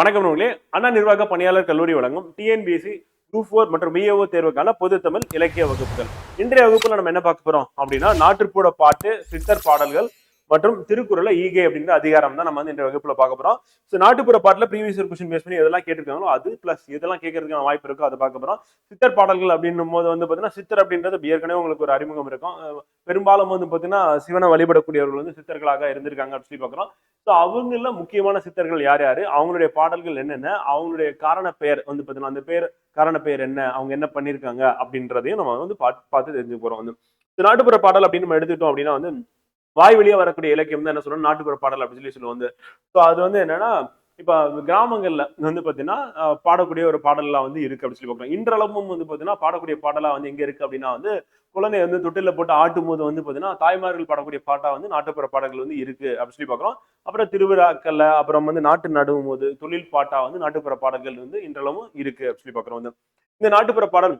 வணக்கம் நூலே. அண்ணா நிர்வாக பணியாளர் கல்லூரி வழங்கும் டிஎன்பிஎஸ்சி குரூப் 4 மற்றும் பிஏஓ தேர்வுக்கான பொது தமிழ் இலக்கிய வகுப்புகள். இன்றைய வகுப்புல நம்ம என்ன பார்க்க போறோம் அப்படின்னா, நாட்டுப்புற பாட்டு, சித்தர் பாடல்கள் மற்றும் திருக்குறளை ஈகை அப்படின்ற அதிகாரம் தான் நம்ம வந்து இந்த வகுப்புல பார்க்க போறோம். ஸோ நாட்டுப்புற பாட்டுல ப்ரீவியஸ் கொஸ்டின் பேஸ் பண்ணி எதெல்லாம் கேட்டிருக்காங்களோ அது பிளஸ் எதெல்லாம் கேட்கறதுக்கான வாய்ப்பு இருக்கோ அதை பார்க்க போறோம். சித்தர் பாடல்கள் அப்படின்னும் போது வந்து பாத்தீங்கன்னா, சித்தர் அப்படின்றது ஏற்கனவே உங்களுக்கு ஒரு அறிமுகம் இருக்கும். பெரும்பாலும் வந்து பாத்தீங்கன்னா சிவனை வழிபடக்கூடியவர்கள் வந்து சித்தர்களாக இருந்திருக்காங்க அப்படின்னு சொல்லி பார்க்குறோம். ஸோ அவங்கள முக்கியமான சித்தர்கள் யார் யாரு, அவங்களுடைய பாடல்கள் என்னென்ன, அவங்களுடைய காரண பெயர் வந்து பார்த்தீங்கன்னா அந்த பேர் காரண பெயர் என்ன, அவங்க என்ன பண்ணியிருக்காங்க அப்படின்றதையும் நம்ம வந்து பார்த்து தெரிஞ்சு போறோம். வந்து நாட்டுப்புற பாடல் அப்படின்னு நம்ம எடுத்துக்கிட்டோம் அப்படின்னா வந்து வாய் வழியா வரக்கூடிய இலக்கியம் தான் என்ன சொல்லணும், நாட்டுப்புற பாடல் அப்படின்னு சொல்லி சொல்லுவோம். வந்து ஸோ அது வந்து என்னன்னா, இப்ப கிராமங்கள்ல வந்து பாத்தீங்கன்னா பாடக்கூடிய ஒரு பாடல்லாம் வந்து இருக்கு அப்படின்னு சொல்லி பார்க்குறோம். இன்றளவும் வந்து பாத்தீங்கன்னா பாடக்கூடிய பாடலா வந்து எங்க இருக்கு அப்படின்னா வந்து குழந்தைய வந்து தொட்டில போட்டு ஆட்டும் போது வந்து பாத்தீங்கன்னா தாய்மார்கள் பாடக்கூடிய பாட்டா வந்து நாட்டுப்புற பாடல்கள் வந்து இருக்கு அப்படின்னு சொல்லி பார்க்குறோம். அப்புறம் திருவிழாக்கள்ல அப்புறம் வந்து நாட்டு நடுவும் போது தொழில் பாட்டா வந்து நாட்டுப்புற பாடல்கள் வந்து இன்றளவும் இருக்கு அப்படின்னு சொல்லி பார்க்குறோம். வந்து இந்த நாட்டுப்புற பாடல்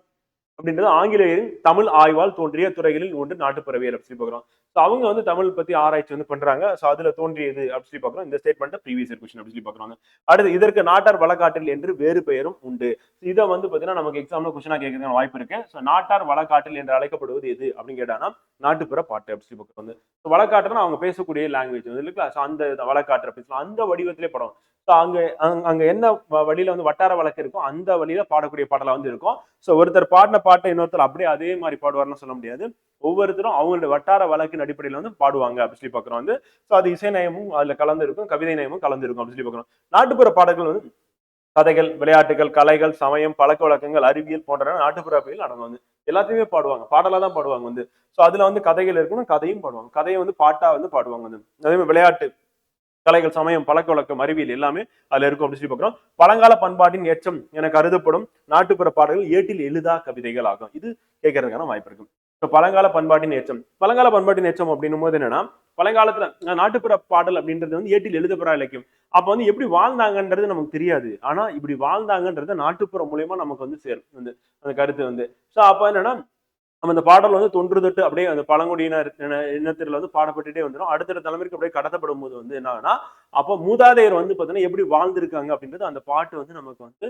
அப்படின்றது ஆங்கிலேயரின் தமிழ் ஆய்வால் தோன்றிய துறைகளில் ஒன்று நாட்டுப்புறவியல் அப்படின்னு சொல்லி பார்க்குறோம். ஸோ அவங்க வந்து தமிழ் பத்தி ஆராய்ச்சி வந்து பண்றாங்க. ஸோ அதுல தோன்றியது அப்படின்னு சொல்லி பார்க்குறோம். இந்த ஸ்டேட்மெண்ட் ப்ரீவியஸ் கொஸ்டின் அப்படின்னு சொல்லி பார்க்குறாங்க. அடுத்து இதற்கு நாட்டார் வழக்காட்டில் என்று வேறு பெயரும் உண்டு. இதை வந்து பார்த்தீங்கன்னா நமக்கு எக்ஸாம்ல கொஸ்டினா கேட்கறதுக்கான வாய்ப்பு இருக்கு. ஸோ நாட்டார் வழக்காட்டில் என்று அழைக்கப்படுவது எது அப்படின்னு கேட்டாங்கன்னா நாட்டுப்புற பாட்டு அப்படின்னு சொல்லி பார்க்குறோம். வந்து வழக்காட்டுனா அவங்க பேசக்கூடிய லாங்குவேஜ் வந்து இல்லைங்களா, ஸோ அந்த வழக்காட்டு அப்படின்னு அந்த வடிவத்திலே படம். ஸோ அங்க என்ன வழியில வந்து வட்டார வழக்கு இருக்கும் அந்த வழியில பாடக்கூடிய பாடலா வந்து இருக்கும். ஸோ ஒருத்தர் பாடின பாட்டை இன்னொருத்தர் அப்படியே அதே மாதிரி பாடுவார்னு சொல்ல முடியாது. ஒவ்வொருத்தரும் அவங்களுடைய வட்டார வழக்கின் அடிப்படையில் வந்து பாடுவாங்க அப்படின்னு சொல்லி பார்க்குறோம். வந்து ஸோ அது இசை நயமும் அதுல கலந்து இருக்கும், கவிதை நயமும் கலந்து இருக்கும் அப்படின்னு சொல்லி பார்க்குறோம். நாட்டுப்புற பாடல்கள் வந்து கதைகள், விளையாட்டுகள், கலைகள், சமயம், பழக்க வழக்கங்கள், அறிவியல் போன்ற நாட்டுப்புற பகுதியில் அடங்கும். வந்து எல்லாத்தையுமே பாடுவாங்க, பாடலா தான் பாடுவாங்க. வந்து ஸோ அதுல வந்து கதைகள் இருக்கணும், கதையும் பாடுவாங்க, கதையை வந்து பாட்டா வந்து பாடுவாங்க. வந்து அதே மாதிரி விளையாட்டு, கலைகள், சமயம், பழக்க வழக்கம், அறிவியல் எல்லாமே அதுல இருக்கும் அப்படின்னு சொல்லி பார்க்கிறோம். பழங்கால பண்பாட்டின் எச்சம் என கருதப்படும் நாட்டுப்புற பாடல்கள் ஏட்டில் எழுதா கவிதைகள் ஆகும். இது கேட்கறதுக்கான வாய்ப்பு இருக்கும். இப்ப பழங்கால பண்பாட்டின் எச்சம், பழங்கால பண்பாட்டின் எச்சம் அப்படின்னும் போது என்னன்னா, பழங்காலத்துல நாட்டுப்புற பாடல் அப்படின்றது வந்து ஏட்டில் எழுதப்பெறா இலக்கியம். அப்ப வந்து எப்படி வாழ்ந்தாங்கன்றது நமக்கு தெரியாது. ஆனா இப்படி வாழ்ந்தாங்கன்றது நாட்டுப்புற மூலியமா நமக்கு வந்து சேரும். வந்து அந்த கருத்து வந்து சோ அப்ப என்னன்னா, நம்ம அந்த பாடல் வந்து தொன்று தொட்டு அப்படியே அந்த பழங்குடியினர் இனத்தில வந்து பாடப்பட்டுட்டே வந்துடும். அடுத்த தலைமுறைக்கு அப்படியே கடத்தப்படும் போது வந்து என்ன ஆகுனா, அப்போ மூதாதையர் வந்து பார்த்தீங்கன்னா எப்படி வாழ்ந்திருக்காங்க அப்படின்றது அந்த பாட்டு வந்து நமக்கு வந்து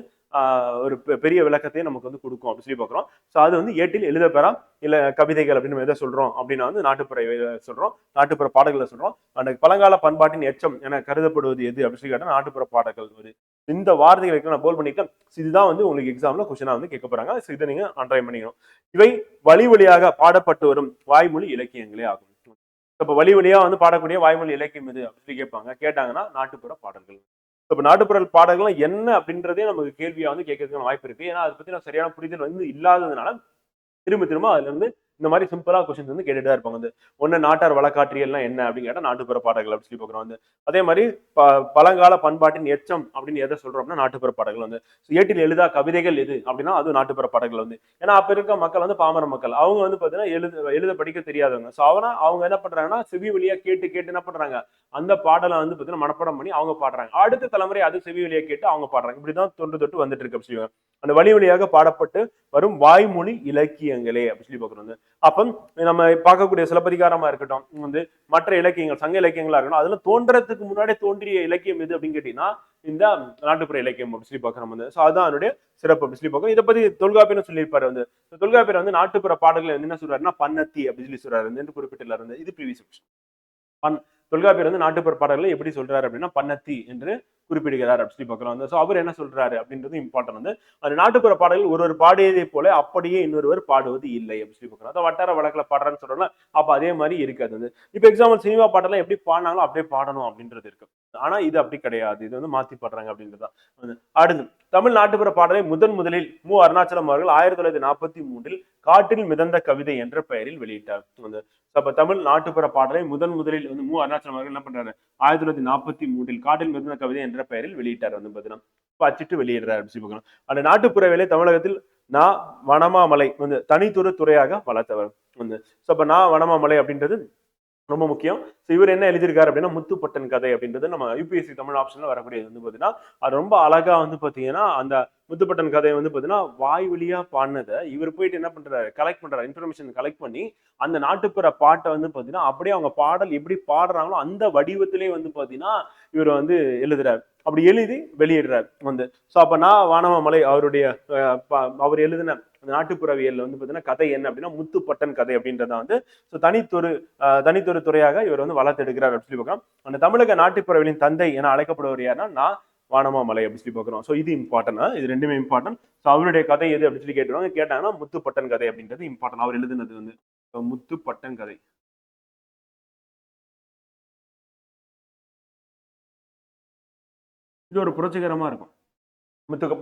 ஒரு பெரிய விளக்கத்தையும் நமக்கு வந்து கொடுக்கும் அப்படின்னு சொல்லி பார்க்குறோம். ஸோ அது வந்து ஏட்டில் எழுதப்பெறா இல்ல கவிதைகள் அப்படின்னு நம்ம எதை சொல்றோம் அப்படின்னா வந்து நாட்டுப்புற சொல்றோம், நாட்டுப்புற பாடல்களை சொல்றோம். அந்த பழங்கால பண்பாட்டின் எச்சம் என கருதப்படுவது எது அப்படின்னு சொல்லி கேட்டா நாட்டுப்புற பாடல்கள் ஒரு இந்த வார்த்தைகளுக்கு நான் போல் பண்ணிட்டேன். இதுதான் வந்து உங்களுக்கு எக்ஸாம்ல கொஸ்டினா வந்து கேட்க போறாங்க. இதை நீங்க அண்டர்லைன் பண்ணிக்கணும். இவை வழி வழியாக பாடப்பட்டு வரும் வாய்மொழி இலக்கியங்களே ஆகும். இப்ப வழி வழியா வந்து பாடக்கூடிய வாய்மொழி இலக்கியம் இது அப்படின்னு கேட்பாங்க. கேட்டாங்கன்னா நாட்டுப்புற பாடல்கள். இப்ப நாட்டுப்புற பாடல்கள் என்ன அப்படின்றதே நமக்கு கேள்வியா வந்து கேட்கறதுக்கான வாய்ப்பு இருக்கு. ஏன்னா அதை பத்தி நான் சரியான புரிதல் வந்து இல்லாததுனால திரும்ப திரும்ப அதுல இருந்து இந்த மாதிரி சிம்பிளா கொஸ்டின்ஸ் வந்து கேட்டுட்டு தான் இருப்பாங்க. வந்து ஒண்ணு நாட்டார் வழக்காற்றியல்னா என்ன அப்படின்னு கேட்டா நாட்டுப்புற பாடல்கள் அப்படின்னு சொல்லி பார்க்குறோம். வந்து அதே மாதிரி பழங்கால பண்பாட்டின் எச்சம் அப்படின்னு எதை சொல்றோம் அப்படின்னா நாட்டுப்புற பாடல்கள். வந்து ஏட்டில் எழுதா கவிதைகள் எது அப்படின்னா அது நாட்டுப்புற பாடல்கள். வந்து ஏன்னா அப்ப இருக்க மக்கள் வந்து பாமர மக்கள், அவங்க வந்து பாத்தீங்கன்னா எழுத படிக்க தெரியாதவங்க. சோ அவங்க என்ன பண்றாங்கன்னா செவி வழியா கேட்டு கேட்டு என்ன பண்றாங்க, அந்த பாடலை வந்து பாத்தீங்கன்னா மனப்பாடம் பண்ணி அவங்க பாடுறாங்க. அடுத்த தலைமுறை அது செவி வழியா கேட்டு அவங்க பாடுறாங்க. இப்படிதான் தொன்று தொட்டு வந்துட்டு இருக்கு அப்படி சொல்லுவாங்க. அந்த வழி வழியாக பாடப்பட்டு வரும் வாய்மொழி இலக்கியங்களே அப்படி சொல்லி பார்க்குறோம். அப்ப நம்ம பார்க்கக்கூடிய சிலப்பதிகாரமா இருக்கட்டும், வந்து மற்ற இலக்கியங்கள் சங்க இலக்கியங்களா இருக்கட்டும், அதுல தோன்றதுக்கு முன்னாடி தோன்றிய இலக்கியம் எது அப்படின்னு கேட்டீங்கன்னா இந்த நாட்டுப்புற இலக்கியம் அப்படி சொல்லி பார்க்கிறோம். வந்து ஸோ அதுதான் அதனுடைய சிறப்பு அப்படி சொல்லி பார்க்கணும். இதை பத்தி தொல்காப்பியர் சொல்லியிருப்பாரு. வந்து தொல்காப்பியர் வந்து நாட்டுப்புற பாடல்கள் என்ன சொல்றாருன்னா பன்னத்தி அப்படின்னு சொல்லி சொல்றாரு என்று குறிப்பிட்டுள்ளார். இருந்து இது ப்ரீவியஸ் தொல்காப்பியர் வந்து நாட்டுப்புற பாடல்களை எப்படி சொல்றாரு அப்படின்னா பன்னத்தி என்று குறிப்பிடுகிறார் அப்படி சொல்லி பார்க்கிறோம். சோ அவர் என்ன சொல்றாரு அப்படின்றது இம்பார்ட்டன். வந்து அந்த நாட்டுப்புற பாடல்கள் ஒருவர் பாடியதை போல அப்படியே இன்னொருவர் பாடுவது இல்லை அப்படின்னு சொல்லி பார்க்கிறோம். அதான் வட்டார வழக்குல பாடுறான்னு சொல்றோம்ல, அப்ப அதே மாதிரி இருக்காது. வந்து இப்ப எக்ஸாம்பிள் சினிமா பாட்டெல்லாம் எப்படி பாடினாங்களோ அப்படியே பாடணும் அப்படின்றது இருக்கு. ஆனா இது அப்படி கிடையாது. இது வந்து மாத்தி பாடுறாங்க அப்படின்றதான். அடுத்து தமிழ் நாட்டுப்புற பாடலை முதலில் மு அருணாச்சலம் அவர்கள் 1943 காட்டில் மிதந்த கவிதை என்ற பெயரில் வெளியிட்டார். வந்து அப்ப தமிழ் நாட்டுப்புற பாடலை முதலில் வந்து மு அருணாச்சலம் அவர்கள் என்ன பண்றாரு, 1943 காட்டில் மிதந்த கவிதை என்ற பெயரில் வெளியிட்டார். வந்து பாத்தீங்கன்னா அச்சிட்டு வெளியிடுறாரு. அந்த நாட்டுப்புற வேலை தமிழகத்தில் வனமாமலை வந்து தனித்துறை துறையாக வளர்த்தவர். வந்து அப்ப வனமாமலை அப்படின்றது ரொம்ப முக்கியம். இவர் என்ன எழுதியிருக்காரு அப்படின்னா முத்துப்பட்டன் கதை அப்படின்றது நம்ம யூபிஎஸ்சி தமிழ் ஆப்ஷன்ல வரக்கூடியது. வந்து பாத்தீங்கன்னா அது ரொம்ப அழகா வந்து பாத்தீங்கன்னா அந்த முத்துப்பட்டன் கதையை வந்து பாத்தீங்கன்னா வாய் வழியா பாடினதை இவர் போயிட்டு என்ன பண்றாரு, கலெக்ட் பண்றாரு, இன்ஃபர்மேஷன் கலெக்ட் பண்ணி அந்த நாட்டுப்புற பாட்டை வந்து பாத்தீங்கன்னா அப்படியே அவங்க பாடல் எப்படி பாடுறாங்களோ அந்த வடிவத்திலே வந்து பாத்தீங்கன்னா இவர் வந்து எழுதுறாரு. அப்படி எழுதி வெளியிடுறாரு வந்து. சோ அப்ப நான் வானமாமலை அவருடைய அவர் எழுதின நாட்டுப்புறவியல்ல வந்து பாத்தீங்கன்னா கதை என்ன அப்படின்னா முத்துப்பட்டன் கதை அப்படின்றத வந்து தனித்தொரு துறையாக இவர் வந்து வளர்த்தெடுக்கிறார் அப்படின்னு சொல்லி பார்க்கலாம். அந்த தமிழக நாட்டுப்புறவியலின் தந்தை என அழைக்கப்படுவர் யாருன்னா நான் வானமாமலை அப்படின்னு சொல்லி பார்க்கிறோம். ஸோ இது இம்பார்ட்டன்ட், இது ரெண்டுமே இம்பார்ட்டன்ட். ஸோ அவருடைய கதை எது அப்படின்னு சொல்லி கேட்டாங்கன்னா முத்துப்பட்டன் கதை அப்படின்றது இம்பார்ட்டன்ட். அவர் எழுதுனது வந்து முத்துப்பட்டன் கதை. இது ஒரு புரட்சிகரமா இருக்கும்.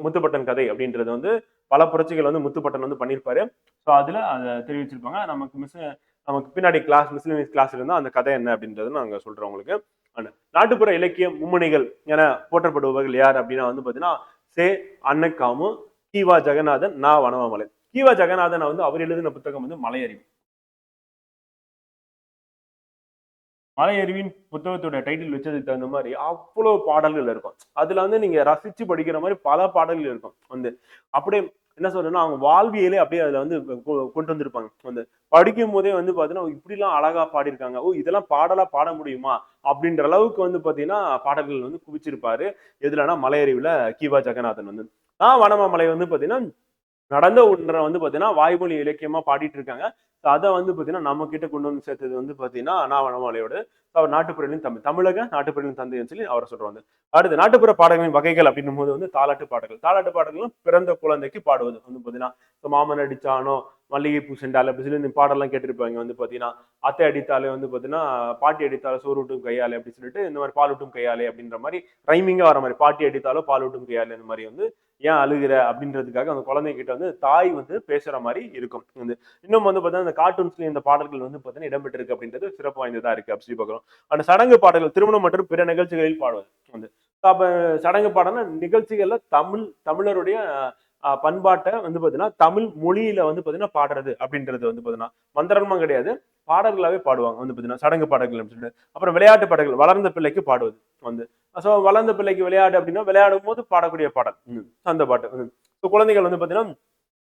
முத்துப்பட்டன் கதை அப்படின்றது வந்து பல புரட்சிகள் வந்து முத்துப்பட்டன் வந்து பண்ணியிருப்பாரு. ஸோ அதுல அதை தெரிவிச்சிருப்பாங்க. நமக்கு பின்னாடி மிஸ்லினியஸ் கிளாஸ் இருந்தா அந்த கதை என்ன அப்படின்றது நாங்க சொல்றோம் உங்களுக்கு. நாட்டுப்புற இலக்கிய மும்மணிகள் என போற்றப்படுபவர்கள் யார் அப்படின்னா வந்து பாத்தீங்கன்னா சே அன்னக்காமு, கீவா ஜெகநாதன், நா வனமாமலை. கீவா ஜெகநாதன் வந்து அவர் எழுதின புத்தகம் வந்து மலையறிவு. மலையருவியின் புத்தகத்தோட டைட்டில் வச்சதுக்கு தகுந்த மாதிரி அவ்வளவு பாடல்கள் இருக்கும். அதுல வந்து நீங்க ரசிச்சு படிக்கிற மாதிரி பல பாடல்கள் இருக்கும் வந்து. அப்படியே என்ன சொல்றேன்னா அவங்க வாழ்வியலே அப்படியே அதுல வந்து கொண்டு வந்திருப்பாங்க வந்து. படிக்கும் போதே வந்து பாத்தீங்கன்னா இப்படி எல்லாம் அழகா பாடியிருக்காங்க, ஓ இதெல்லாம் பாடலா பாட முடியுமா அப்படின்ற அளவுக்கு வந்து பாத்தீங்கன்னா பாடல்கள் வந்து குவிச்சிருப்பாரு. எதுலன்னா மலையறிவுல கீவா ஜெகநாதன் வந்து. வனமாமலை வந்து பாத்தீங்கன்னா நடந்த ஒன்றை வந்து பாத்தீங்கன்னா வாய்மொழி இலக்கியமா பாடிட்டு இருக்காங்க. அதை வந்து பாத்தீங்கன்னா நம்ம கிட்ட கொண்டு வந்து சேர்த்தது வந்து பாத்தீங்கன்னா அண்ணாமலையோட அவர் நாட்டுப்புறலின் தமிழக நாட்டுப்புறலின் தந்தைன்னு சொல்லி அவரை சொல்றாங்க. அடுத்து நாட்டுப்புற பாடல்களின் வகைகள் அப்படின்னும் போது வந்து தாலாட்டு பாடல்களும் பிறந்த குழந்தைக்கு பாடுவது வந்து பாத்தீங்கன்னா மாமன் அடிச்சானோ, மல்லிகைப்பூ செண்டால அப்படி சொல்லி இந்த பாடலாம் கேட்டிருப்பாங்க வந்து பாத்தீங்கன்னா அத்தை அடித்தாலே வந்து பாத்தீங்கன்னா பாட்டி அடித்தாலும் சோறு விட்டும் கையாலே அப்படி சொல்லிட்டு இந்த மாதிரி பால் விட்டும் கையாலே அப்படின்ற மாதிரி ரைமிங்கா வர மாதிரி பாட்டி அடித்தாலும் பால் விட்டும் கையாலே இந்த மாதிரி வந்து ஏன் அழுகிற அப்படின்றதுக்காக அந்த குழந்தைகிட்ட வந்து தாய் வந்து பேசுற மாதிரி இருக்கும் வந்து. இன்னும் வந்து பாத்தீங்கன்னா இந்த கார்ட்டூன்ஸ்ல இந்த பாடல்கள் வந்து பாத்தீங்கன்னா இடம்பெற்றிருக்கு அப்படின்றது சிறப்பு வாய்ந்ததா இருக்கு அப்படி பார்க்கிறோம். அந்த சடங்கு பாடல்கள் திருமணம் மற்றும் பிற நிகழ்ச்சிகளில் பாடுவது வந்து. அப்ப சடங்கு பாடல்னா நிகழ்ச்சிகள்ல தமிழருடைய பண்பாட்டை வந்து பாத்தீங்கன்னா தமிழ் மொழியில வந்து பாத்தீங்கன்னா பாடுறது அப்படின்றது வந்து பாத்தீங்கன்னா மந்திரமா கிடையாது, பாடல்களாவே பாடுவாங்க வந்து பாத்தீங்கன்னா சடங்கு பாடல்கள் அப்படின்னு சொல்லிட்டு. அப்புறம் விளையாட்டு பாடல்கள் வளர்ந்த பிள்ளைக்கு பாடுவது வந்து. சோ வளர்ந்த பிள்ளைக்கு விளையாடு அப்படின்னா விளையாடும் போது பாடக்கூடிய பாடல் அந்த பாட்டு. குழந்தைகள் வந்து பாத்தீங்கன்னா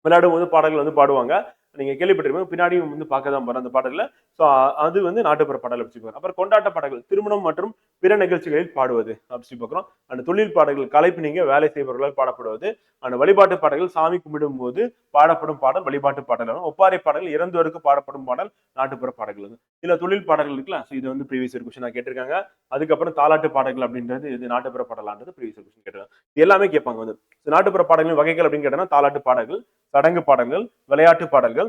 விளையாடும் போது பாடல்கள் வந்து பாடுவாங்க. நீங்க கேள்விப்பட்டிருப்பீங்க, பின்னாடியும் வந்து பார்க்க தான் போறோம் அந்த பாடல்ல. ஸோ அது வந்து நாட்டுப்புற பாடல் அப்படி பார்க்கிறோம். அப்புறம் கொண்டாட்ட பாடல்கள் திருமணம் மற்றும் பிற நிகழ்ச்சிகளில் பாடுவது அப்படி பார்க்கிறோம். அந்த தொழில் பாடல்கள் களைப்பு நீங்க வேலை செய்பவர்களால் பாடப்படுவது. அந்த வழிபாட்டு பாடல்கள் சாமி கும்பிடும் போது பாடப்படும் பாடல் வழிபாட்டு பாடல். ஒப்பாறை பாடல்கள் இறந்தோருக்கு பாடப்படும் பாடல் நாட்டுப்புற பாடல்கள். இதுல தொழில் பாடல்கள் இருக்குல்ல, இது வந்து ப்ரீவியஸ் இயர் கொஸ்டின் கேட்டிருக்காங்க. அதுக்கப்புறம் தாலாட்டு பாடல்கள் அப்படின்றது இது நாட்டுப்புற பாடலான்றது ப்ரீவியஸ் இயர் கொஸ்டின் கேட்டிருக்காங்க. இது எல்லாமே கேட்பாங்க வந்து. நாட்டுப்புற பாடல்களின் வகைகள் அப்படின்னு கேட்டா தாலாட்டு பாடல்கள், சடங்கு பாடல்கள், விளையாட்டு பாடல்கள்,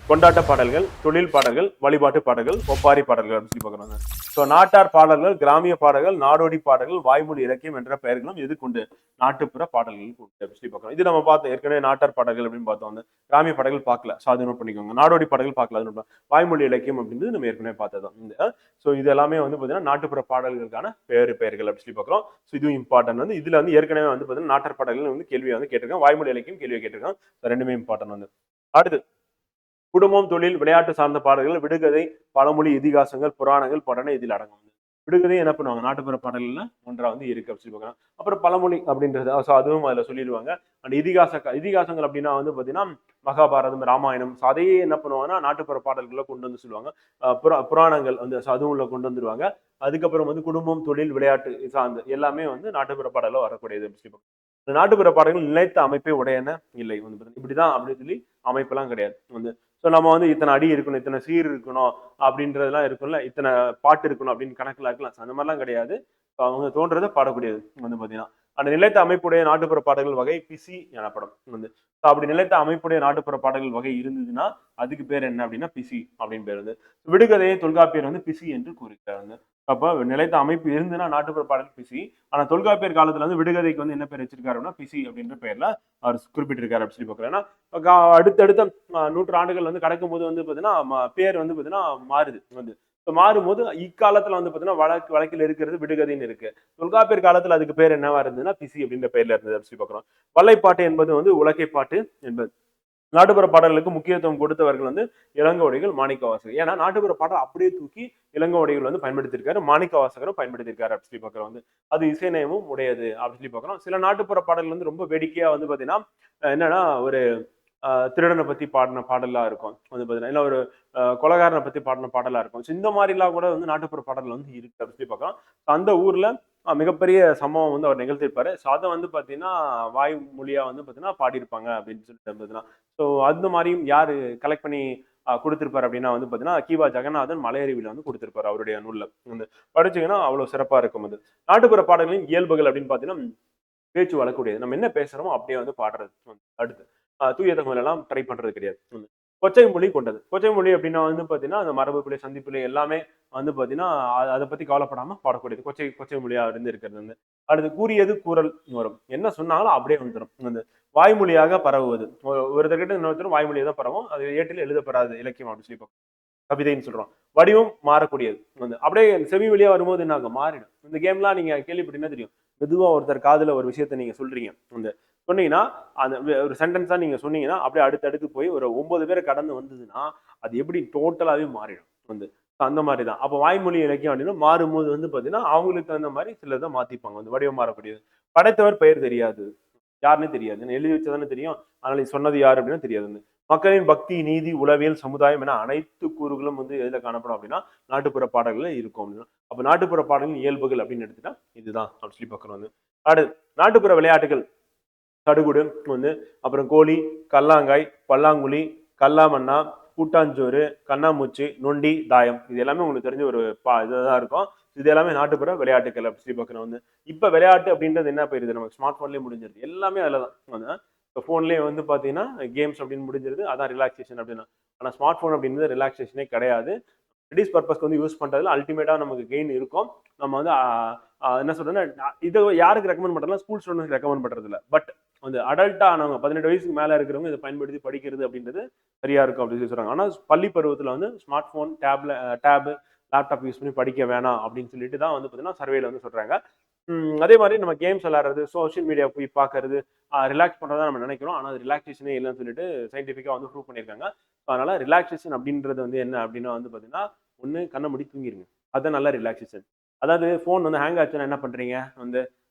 கொண்டாட்ட பாடல்கள், தொழில் பாடல்கள், வழிபாட்டு பாடல்கள், ஒப்பாரி பாடல்கள் அப்படின்னு சொல்லி பார்க்குறாங்க. ஸோ நாட்டார் பாடல்கள், கிராமிய பாடல்கள், நாடோடி பாடல்கள், வாய்மொழி இலக்கியம் என்ற பெயர்களும் எது கொண்டு நாட்டுப்புற பாடல்கள் கொண்டு அப்படின்னு சொல்லி பார்க்குறோம். இது நம்ம பார்த்தோம் ஏற்கனவே நாட்டார் பாடல்கள் அப்படின்னு பார்த்தோம். வந்து கிராமிய பாடல்கள் பார்க்கல, ஸோ அது நோட் பண்ணிக்கோங்க. நாடோடி பாடல்கள் பார்க்கல, அது வாய்மொழி இலக்கியம் அப்படின்றது நம்ம ஏற்கனவே பார்த்ததான் இந்த. ஸோ இது எல்லாமே வந்து பார்த்தீங்கன்னா நாட்டுப்புற பாடல்களுக்கான பெயர்கள் அப்படின்னு சொல்லி பார்க்குறோம். ஸோ இதுவும் இம்பார்ட்டன்ட் வந்து. இதுல வந்து ஏற்கனவே வந்து பார்த்தீங்கன்னா நாட்டார் பாடல்கள் வந்து கேள்வியை வந்து கேட்டிருக்காங்க, வாய்மொழி இலக்கியம் கேள்வியை கேட்டிருக்காங்க. ரெண்டுமே இம்பார்ட்டன்ட் வந்து. அடுத்து குடும்பம், தொழில், விளையாட்டு சார்ந்த பாடல்கள், விடுகதை, பழமொழி, இதிகாசங்கள், புராணங்கள் படன இதில் அடங்கும். விடுகதை என்ன பண்ணுவாங்க நாட்டுப்புற பாடல்கள்ல ஒன்றா வந்து இருக்கு அப்படின்னு சொல்லுவாங்க. அப்புறம் பழமொழி அப்படின்றது அதுவும் அதுல சொல்லிடுவாங்க. அந்த இதிகாசங்கள் அப்படின்னா வந்து பாத்தீங்கன்னா மகாபாரதம், ராமாயணம், அதையே என்ன பண்ணுவாங்கன்னா நாட்டுப்புற பாடல்களை கொண்டு வந்து சொல்லுவாங்க. புராணங்கள் வந்து அதுவும் உள்ள கொண்டு வந்துருவாங்க. அதுக்கப்புறம் வந்து குடும்பம், தொழில், விளையாட்டு சார்ந்து எல்லாமே வந்து நாட்டுப்புற பாடல வரக்கூடியது அப்படின்னு சொல்லி நாட்டுப்புற பாடல்கள் நிலைத்த அமைப்பை உடையன இல்லை வந்து இப்படிதான் அப்படின்னு சொல்லி அமைப்பெல்லாம் கிடையாது வந்து. ஸோ நம்ம வந்து இத்தனை அடி இருக்கணும், இத்தனை சீர் இருக்கணும் அப்படின்றதெல்லாம் இருக்கும்ல, இத்தனை பாட்டு இருக்கணும் அப்படின்னு கணக்குல இருக்கலாம். அந்த மாதிரிலாம் கிடையாது. அவங்க தோன்றதை பாடக்கூடியது வந்து பாத்தீங்கன்னா அந்த நிலைத்த அமைப்புடைய நாட்டுப்புற பாடல்கள் வகை பிசி எனப்படும் வந்து. அப்படி நிலைத்த அமைப்புடைய நாட்டுப்புற பாடல்கள் வகை இருந்ததுன்னா அதுக்கு பேர் என்ன அப்படின்னா பிசி அப்படின்னு பேர் வந்து. விடுகதையை தொல்காப்பியர் வந்து பிசி என்று கூறுகிறார் வந்து. அப்ப நிலைத்த அமைப்பு இருந்துன்னா நாட்டுப்புற பாடல் பிசி. ஆனா தொல்காப்பியர் காலத்துல வந்து விடுகதைக்கு வந்து என்ன பேர் வச்சிருக்காருன்னா பிசி அப்படின்ற பேர்ல அவர் குறிப்பிட்டிருக்காரு அப்படின்னு சொல்லி பார்க்கிறேன். ஏன்னா அடுத்தடுத்த நூற்றாண்டுகள் வந்து கடக்கும் போது வந்து பாத்தீங்கன்னா பேர் வந்து பாத்தீங்கன்னா மாறுது வந்து. மாறும்போது இக்காலத்துல வந்து பாத்தீங்கன்னா வழக்கில் இருக்கிறது விடுகதைன்னு இருக்கு. தொல்காப்பியர் காலத்துல அதுக்கு பேர் என்னவா இருந்ததுன்னா பிசி அப்படின்ற பேர்ல இருந்தது அப்படின்னு சொல்லி பார்க்கிறோம். வல்லைப்பாட்டு என்பது வந்து உலக்கைப்பாட்டு என்பது நாட்டுப்புற பாடல்களுக்கு முக்கியத்துவம் கொடுத்தவர்கள் வந்து இளங்கோவடிகள், மாணிக்கவாசகர். ஏன்னா நாட்டுப்புற பாடல் அப்படியே தூக்கி இளங்கோவடிகள் வந்து பயன்படுத்தியிருக்காரு, மாணிக்கவாசகரும் பயன்படுத்தியிருக்காரு அப்படின்னு சொல்லி பார்க்கிறோம் வந்து. அது இசைநயமும் உடையது அப்படின்னு சொல்லி பார்க்கிறோம். சில நாட்டுப்புற பாடல்கள் வந்து ரொம்ப வேடிக்கையா வந்து பாத்தீங்கன்னா என்னன்னா ஒரு திருடனை பத்தி பாடின பாடலா இருக்கும் வந்து பாத்தீங்கன்னா, இல்ல ஒரு கொலைகாரனை பத்தி பாடின பாடலா இருக்கும். இந்த மாதிரி எல்லாம் கூட வந்து நாட்டுப்புற பாடல்கள் வந்து இருக்கு அப்படின்னு சொல்லி பார்க்கலாம். அந்த ஊர்ல மிகப்பெரிய சம்பவம் வந்து அவர் நிகழ்த்தியிருப்பாரு. ஸோ அதை வந்து பாத்தீங்கன்னா வாய் மொழியா வந்து பாத்தீங்கன்னா பாடியிருப்பாங்க அப்படின்னு சொல்லிட்டு பார்த்தீங்கன்னா. ஸோ அந்த மாதிரியும் யாரு கலெக்ட் பண்ணி கொடுத்திருப்பாரு அப்படின்னா வந்து பாத்தீங்கன்னா கீவா ஜெகநாதன் மலையறிவில வந்து கொடுத்திருப்பாரு அவருடைய நூல்ல வந்து. படிச்சீங்கன்னா அவ்வளவு சிறப்பா இருக்கும் அது. நாட்டுப்புற பாடல்களின் இயல்புகள் அப்படின்னு பாத்தீங்கன்னா பேச்சு வழக்கூடியது. நம்ம என்ன பேசுறோமோ அப்படியே வந்து பாடுறது. அடுத்து தூய தமிழ் எல்லாம் ட்ரை பண்றது கிடையாது. கொச்சை மொழி கொண்டது. கொச்சை மொழி அப்படின்னா வந்து பாத்தீங்கன்னா அந்த மரபு பிழை, சந்தி பிழை எல்லாமே வந்து பாத்தீங்கன்னா அதை பத்தி கவலைப்படாம பாடக்கூடியது. கொச்சை கொச்சை மொழியா இருந்து இருக்கிறது வந்து. அடுத்து கூறியது கூறல் வரும். என்ன சொன்னாலும் அப்படியே வந்துடும். வந்து வாய்மொழியாக பரவுவது. ஒருத்தர்கிட்ட இன்னொருத்தரும் வாய்மொழியா தான் பரவும். அது ஏட்டில் எழுதப்படாது இலக்கியம் அப்படின்னு சொல்லி கவிதைன்னு சொல்றோம். வடிவம் மாறக்கூடியது. வந்து அப்படியே செவி வழியா வரும்போது என்ன ஆகும்? மாறிடும். இந்த கேம்லாம் நீங்க கேள்விப்பட்டீங்கன்னா தெரியும். மெதுவா ஒருத்தர் காதுல ஒரு விஷயத்த நீங்க சொல்றீங்க. அந்த சொன்னீங்கன்னா, அந்த ஒரு சென்டென்ஸா நீங்க சொன்னீங்கன்னா, அப்படியே அடுத்தடுத்து போய் ஒரு 9 பேர கடந்து வந்ததுன்னா, அது எப்படி டோட்டலாவே மாறிடும். வந்து அந்த மாரி தான். அப்ப வாய்மொழி இலக்கியம் அப்படின்னா மாறும்போது வந்து பார்த்தீங்கன்னா, அவங்களுக்கு தகுந்த மாரி சிலத மாத்திப்பாங்க. வந்து வடிவம் மாறக்கூடியது. படைத்தவர் பெயர் தெரியாது. யாருன்னே தெரியாது. எழுதி வச்சா தானே தெரியும். அதனால சொன்னது யாரு அப்படின்னா தெரியாது. மக்களின் பக்தி, நீதி, உளவியல், சமுதாயம் என அனைத்து கூறுகளும் வந்து எதுல காணப்படும் அப்படின்னா நாட்டுப்புற பாடல்கள்ல இருக்கும் அப்படின்னா. அப்ப நாட்டுப்புற பாடலின் இயல்புகள் அப்படின்னு எடுத்துட்டா இதுதான் அப்படின்னு சொல்லி பார்க்கிறோம் வந்து. அடுத்து நாட்டுப்புற விளையாட்டுகள் சடுகுடு வந்து, அப்புறம் கோலி, கல்லாங்காய், பல்லாங்குழி, கல்லாமண்ணா, கூட்டாஞ்சோறு, கண்ணாமூச்சி, நொண்டி, தாயம். இது எல்லாமே உங்களுக்கு தெரிஞ்ச ஒரு இதுதான் இருக்கும். இது எல்லாமே நாட்டுப்புற விளையாட்டுகள் அப்படி சொல்லி பார்க்கணும் வந்து. இப்ப விளையாட்டு அப்படின்றது என்ன போயிருது, நமக்கு ஸ்மார்ட் போன்லயே முடிஞ்சிருது. எல்லாமே அதுலதான். இப்போ போன்லயே வந்து பாத்தீங்கன்னா கேம்ஸ் அப்படின்னு முடிஞ்சிருது. அதான் ரிலாக்ஸேஷன் அப்படின்னா. ஆனா ஸ்மார்ட் போன் அப்படின்றது ரிலாக்ஸேஷனே கிடையாது. ஸ்டடீஸ் பர்பஸ்க்கு வந்து யூஸ் பண்றதுல அல்டிமேட்டா நமக்கு கெயின் இருக்கும். நம்ம வந்து என்ன சொல்றேன்னா இதை யாருக்கு ரெக்கமெண்ட் பண்றதுனா ஸ்கூல் ஸ்டூடெண்ட்ஸ்க்கு ரெக்கமெண்ட் பண்றது இல்ல. பட் வந்து அடல்ட்டா ஆனவங்க 18 வயசுக்கு மேல இருக்கிறவங்க இதை பயன்படுத்தி படிக்கிறது அப்படின்றது சரியா இருக்கும் அப்படின்னு சொல்லி சொல்றாங்க. ஆனா பள்ளி பருவத்துல வந்து smart phone, tab, laptop use பண்ணி படிக்க வேணாம் அப்படின்னு சொல்லிட்டு தான் வந்து பாத்தீங்கன்னா சர்வேல வந்து சொல்றாங்க. அதே மாதிரி நம்ம கேம்ஸ் விளையாடுறது, சோஷியல் மீடியா போய் பார்க்கறது, ரிலாக்ஸ் பண்றதா நம்ம நினைக்கிறோம். ஆனா அது ரிலாக்ஸேஷனே இல்லைன்னு சொல்லிட்டு சயின்டிஃபிக்கா வந்து ப்ரூவ் பண்ணியிருக்காங்க. அதனால ரிலாக்ஸேஷன் அப்படின்றது வந்து என்ன அப்படின்னா வந்து பாத்தீங்கன்னா, ஒண்ணு கண்ண மூடி தூங்கிருங்க. அதுதான் நல்ல ரிலாக்ஸேஷன். அதாவது ஃபோன் வந்து ஹேங் ஆச்சுன்னா என்ன பண்றீங்க? வந்து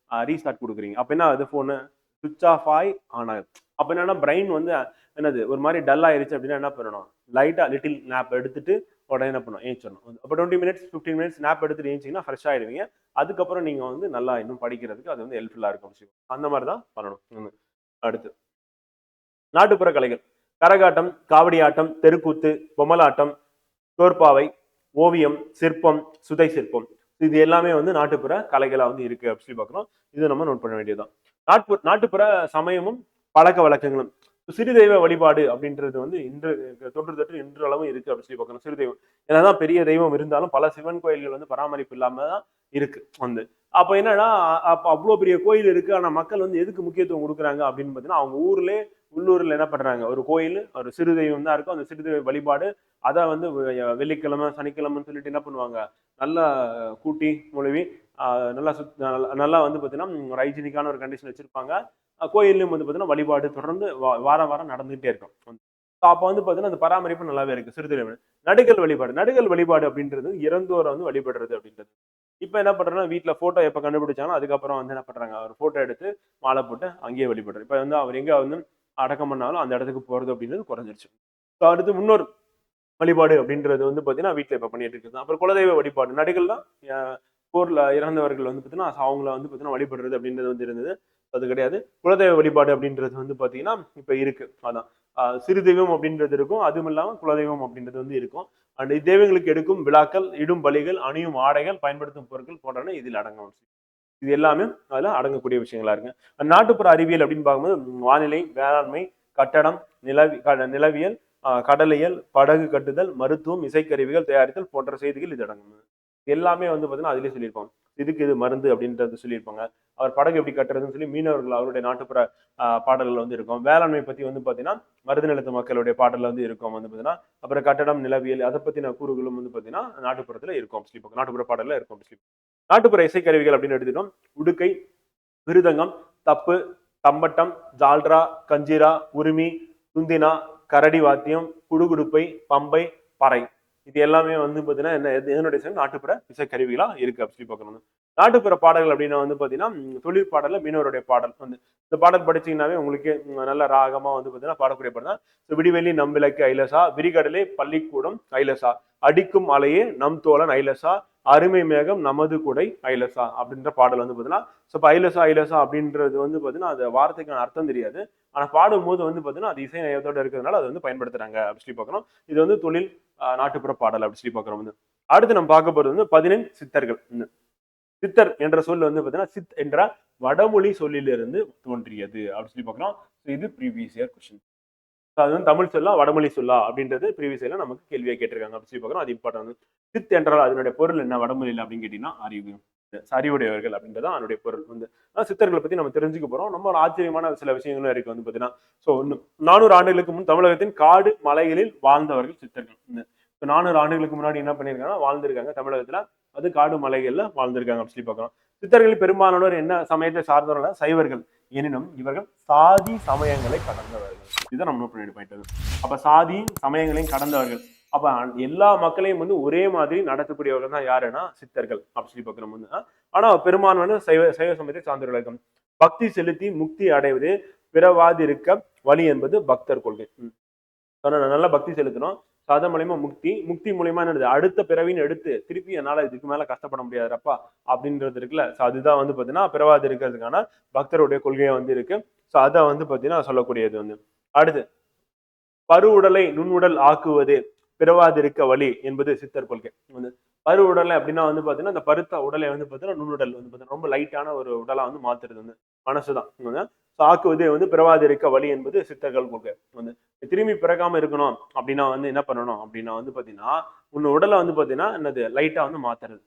ரீஸ்டார்ட் குடுக்குறீங்க. அப்ப என்ன ஆகுது? ஃபோனு ஸ்விட்ச் ஆஃப் ஆயி ஆன் ஆகுது. அப்ப என்னன்னா பிரைன் வந்து என்னது ஒரு மாரி டல் ஆயிருச்சு அப்படின்னா என்ன பண்ணணும்? லைட்டா லிட்டில் நேப் எடுத்துட்டு உடனே என்ன பண்ணணும்? எந்திச்சிடணும். அப்ப 20 மினிட்ஸ், 15 மினிட்ஸ் நேப் எடுத்துட்டு எந்திச்சீங்கன்னா ஃப்ரெஷ் ஆயிடுவீங்க. அதுக்கப்புறம் நீங்க வந்து நல்லா இன்னும் படிக்கிறதுக்கு அது வந்து ஹெல்ப்ஃபுல்லா இருக்கும். அந்த மாரி தான் பண்ணணும். அடுத்து நாட்டுப்புற கலைகள். கரகாட்டம், காவடி ஆட்டம், தெருக்கூத்து, பொம்மலாட்டம், தோற்பாவை, ஓவியம், சிற்பம், சுதை சிற்பம். இது எல்லாமே வந்து நாட்டுப்புற கலைகளா வந்து இருக்கு அப்படின்னு சொல்லி பார்க்கிறோம். இது நம்ம நோட் பண்ண வேண்டியதுதான். நாட்டுப்புற சமயமும் பழக்க வழக்கங்களும். சிறு தெய்வ வழிபாடு அப்படின்றது வந்து இன்று தொன்று தொட்டு இன்றளவும் இருக்கு அப்படின்னு சொல்லி பார்க்கணும். சிறு தெய்வம் என்னதான் பெரிய தெய்வம் இருந்தாலும் பல சிவன் கோயில்கள் வந்து பராமரிப்பு இல்லாம தான் இருக்கு வந்து. அப்ப என்னன்னா அப்ப அவ்வளவு பெரிய கோயில் இருக்கு. ஆனா மக்கள் வந்து எதுக்கு முக்கியத்துவம் கொடுக்குறாங்க அப்படின்னு பாத்தீங்கன்னா அவங்க ஊர்லயே உள்ளூர்ல என்ன பண்றாங்க, ஒரு கோயில், ஒரு சிறு தெய்வம் தான் இருக்கும். அந்த சிறு தெய்வ வழிபாடு அத வந்து வெள்ளிக்கிழமை, சனிக்கிழமைன்னு சொல்லிட்டு என்ன பண்ணுவாங்க, நல்லா கூட்டி மொழுவி நல்லா நல்லா வந்து பாத்தீங்கன்னா ஒரு ஹைஜீனிக்கான ஒரு கண்டிஷன் வச்சிருப்பாங்க. கோயில்லயும் வந்து பாத்தீங்கன்னா வழிபாடு தொடர்ந்து வாரம் வாரம் நடந்துகிட்டே இருக்கும். அப்ப வந்து பாத்தீங்கன்னா அந்த பராமரிப்பு நல்லாவே இருக்கு சிறு தெய்வம். நடுகள் வழிபாடு. நடுகள் வழிபாடு அப்படின்றது இறந்தோரை வந்து வழிபடுறது அப்படின்றது. இப்ப என்ன பண்றேன்னா வீட்டுல போட்டோ எப்ப கண்டுபிடிச்சாலும் அதுக்கப்புறம் வந்து என்ன பண்றாங்க, ஒரு போட்டோ எடுத்து மாலை போட்டு அங்கேயே வழிபடுறது. இப்ப வந்து அவர் எங்க வந்து அடக்கம் பண்ணாலும் அந்த இடத்துக்கு போறது அப்படின்றது குறைஞ்சிருச்சு. அடுத்து முன்னோர் வழிபாடு அப்படின்றது வந்து பாத்தீங்கன்னா வீட்டுல இப்ப பண்ணிட்டு இருக்குது. அப்புறம் குலதெய்வ வழிபாடு. நடிகள்னா போர்ல இறந்தவர்கள் வந்து பாத்தீங்கன்னா அவங்கள வந்து பாத்தீங்கன்னா வழிபடுறது அப்படின்றது வந்து இருந்தது. அது கிடையாது. குலதெய்வ வழிபாடு அப்படின்றது வந்து பாத்தீங்கன்னா இப்ப இருக்கு. அதான் சிறு தெய்வம் அப்படின்றது இருக்கும். அதுவும் இல்லாம குலதெய்வம் அப்படின்றது வந்து இருக்கும். அண்ட் தெய்வங்களுக்கு எடுக்கும் விழாக்கள், இடும் பலிகள், அணியும் ஆடைகள், பயன்படுத்தும் பொருட்கள் போன்றன இதில் அடங்கும். இது எல்லாமே அதுல அடங்கக்கூடிய விஷயங்களா இருக்கு. நாட்டுப்புற அறிவியல் அப்படின்னு பார்க்கும்போது வானிலை, வேளாண்மை, கட்டடம், நிலவியல், கடலியல், படகு கட்டுதல், மருத்துவம், இசைக்கருவிகள் தயாரித்தல் போன்ற செய்திகள் இது அடங்கும். எல்லாமே வந்து பாத்தீங்கன்னா அதிலே சொல்லியிருப்பாங்க. இதுக்கு இது மருந்து அப்படின்றது சொல்லியிருப்பாங்க. அவர் படகு எப்படி கட்டுறதுன்னு சொல்லி மீனவர்கள் அவருடைய நாட்டுப்புற பாடல்கள் வந்து இருக்கும். வேளாண்மை பத்தி வந்து பாத்தீங்கன்னா மருது நிலத்து மக்களுடைய பாடல்ல வந்து இருக்கும் வந்து பாத்தீங்கன்னா. அப்புறம் கட்டடம், நிலவியல் அதை பத்தின கூறுகளும் வந்து பாத்தீங்கன்னா நாட்டுப்புறத்துல இருக்கும். நாட்டுப்புற பாடல்ல இருக்கும். நாட்டுப்புற இசைக்கருவிகள் அப்படின்னு எடுத்துட்டோம். உடுக்கை, மிருதங்கம், தப்பு, தம்பட்டம், ஜால்ரா, கஞ்சிரா, உரிமை, துந்தினா, கரடி வாத்தியம், குடுகுடுப்பை, பம்பை, பறை. இது எல்லாமே வந்து பாத்தீங்கன்னா என்ன எதனுடைய சேர்ந்து நாட்டுப்புற இசைக்கருவிகளா இருக்கு அப்படி சொல்லி பார்க்கணும். நாட்டுப்புற பாடல்கள் அப்படின்னா வந்து பாத்தீங்கன்னா தொழிற்பாடல்ல மீனவருடைய பாடல் வந்து இந்த பாடல் படிச்சீங்கன்னாவே உங்களுக்கு நல்ல ராகமா வந்து பாத்தீங்கன்னா பாடக்கூடிய பாடல் தான். விடிவெள்ளி நம்பிலக்கு ஐலசா, விரிகடலே பள்ளிக்கூடம் ஐலசா, அடிக்கும் அலையே நம் தோழன் ஐலசா, அருமை மேகம் நமது குடை ஐலசா அப்படின்ற பாடல் வந்து பாத்தீங்கன்னா இப்ப ஐலசா ஐலசா அப்படின்றது வந்து பாத்தீங்கன்னா அது வார்த்தைக்கான அர்த்தம் தெரியாது. ஆனா பாடும்போது வந்து பாத்தீங்கன்னா அது இசை நயத்தோட இருக்கிறதுனால அதை வந்து பயன்படுத்துறாங்க அப்படி சொல்லி பார்க்கணும். இது வந்து தொழில் நாட்டுப்புற பாடல் அப்படி சொல்லி பார்க்கிறோம் வந்து. அடுத்து நம்ம பார்க்க போறது வந்து 15 சித்தர்கள். சித்தர் என்ற சொல் வந்து பாத்தீங்கன்னா சித் என்ற வடமொழி சொல்லிலிருந்து தோன்றியது அப்படின்னு சொல்லி பார்க்கிறோம். இது ப்ரீவியஸ் இயர் கொஸ்டின். அது வந்து தமிழ் சொல்லா வடமொழி சொல்லா அப்படின்றது ப்ரீவியஸ் இயர்ல நமக்கு கேள்வியா கேட்டிருக்காங்க அப்படி சொல்லி பார்க்கிறோம். அது இம்பார்ட்டன். சித் என்றால் அதனுடைய பொருள் என்ன வடமொழியில் அப்படின்னு கேட்டீங்கன்னா அறிவு, அறிவுடையவர்கள் அப்படின்றது அதனுடைய பொருள் வந்து. சித்தர்களை பத்தி நம்ம தெரிஞ்சுக்க போறோம். ரொம்ப ஆச்சரியமான சில விஷயங்களும் இருக்கு வந்து பாத்தீங்கன்னா. சோ 400 ஆண்டுகளுக்கு முன் தமிழகத்தின் காடு மலைகளில் வாழ்ந்தவர்கள் சித்தர்கள். 400 ஆண்டுகளுக்கு முன்னாடி என்ன பண்ணிருக்காங்கன்னா வாழ்ந்திருக்காங்க தமிழகத்துல. அது காடு மலைகள்ல வாழ்ந்திருக்காங்க அப்படி சொல்லி பார்க்கிறோம். சித்தர்கள் பெரும்பாலானோர் என்ன சமயத்தை சார்ந்தவர்கள்? சைவர்கள். எனினும் இவர்கள் சாதி சமயங்களை கடந்தவர்கள். இதுதான் நம்ம நோட் பண்ணி பாயிண்ட். அப்ப சாதி சமயங்களையும் கடந்தவர்கள். அப்ப எல்லா மக்களையும் வந்து ஒரே மாதிரி நடத்தக்கூடியவர்கள் தான் யாருன்னா சித்தர்கள் அப்படி சொல்லி பார்க்கிறோம் வந்து. ஆனா பெரும்பாலான சைவ சைவ சமயத்தை சார்ந்தவர்கள். பக்தி செலுத்தி முக்தி அடைவது பிறவாதிருக்க வழி என்பது பக்தர் கொள்கை. நல்ல பக்தி செலுத்தணும். அதன் மூலியமா முக்தி, முக்தி மூலியமா என்னது அடுத்த பிறவின்னு எடுத்து திருப்பி என்னால இதுக்கு மேல கஷ்டப்பட முடியாதுப்பா அப்படின்றது இருக்குல்ல. சோ அதுதான் வந்து பாத்தீங்கன்னா பிறவாது இருக்கிறதுக்கான பக்தருடைய கொள்கையா வந்து இருக்கு. சோ அதை வந்து பாத்தீங்கன்னா சொல்லக்கூடியது வந்து. அடுத்து பருவுடலை நுண்ணுடல் ஆக்குவது பிறவாதிருக்க வழி என்பது சித்தர் கொள்கை வந்து. பரு உடலை அப்படின்னா வந்து பாத்தீங்கன்னா இந்த பருத்த உடலை வந்து பாத்தீங்கன்னா நுண்ணுடல் வந்து பாத்தீங்கன்னா ரொம்ப லைட்டான ஒரு உடலா வந்து மாத்துறது வந்து மனசுதான். ஆக்குவது வந்து பிறவாதிருக்க வழி என்பது சித்தர்கள் கொள்கை வந்து. திரும்பி பிறக்காம இருக்கணும் அப்படின்னா வந்து என்ன பண்ணணும் அப்படின்னா வந்து பாத்தீங்கன்னா உன் உடலை வந்து பாத்தீங்கன்னா என்னது லைட்டா வந்து மாத்துறது.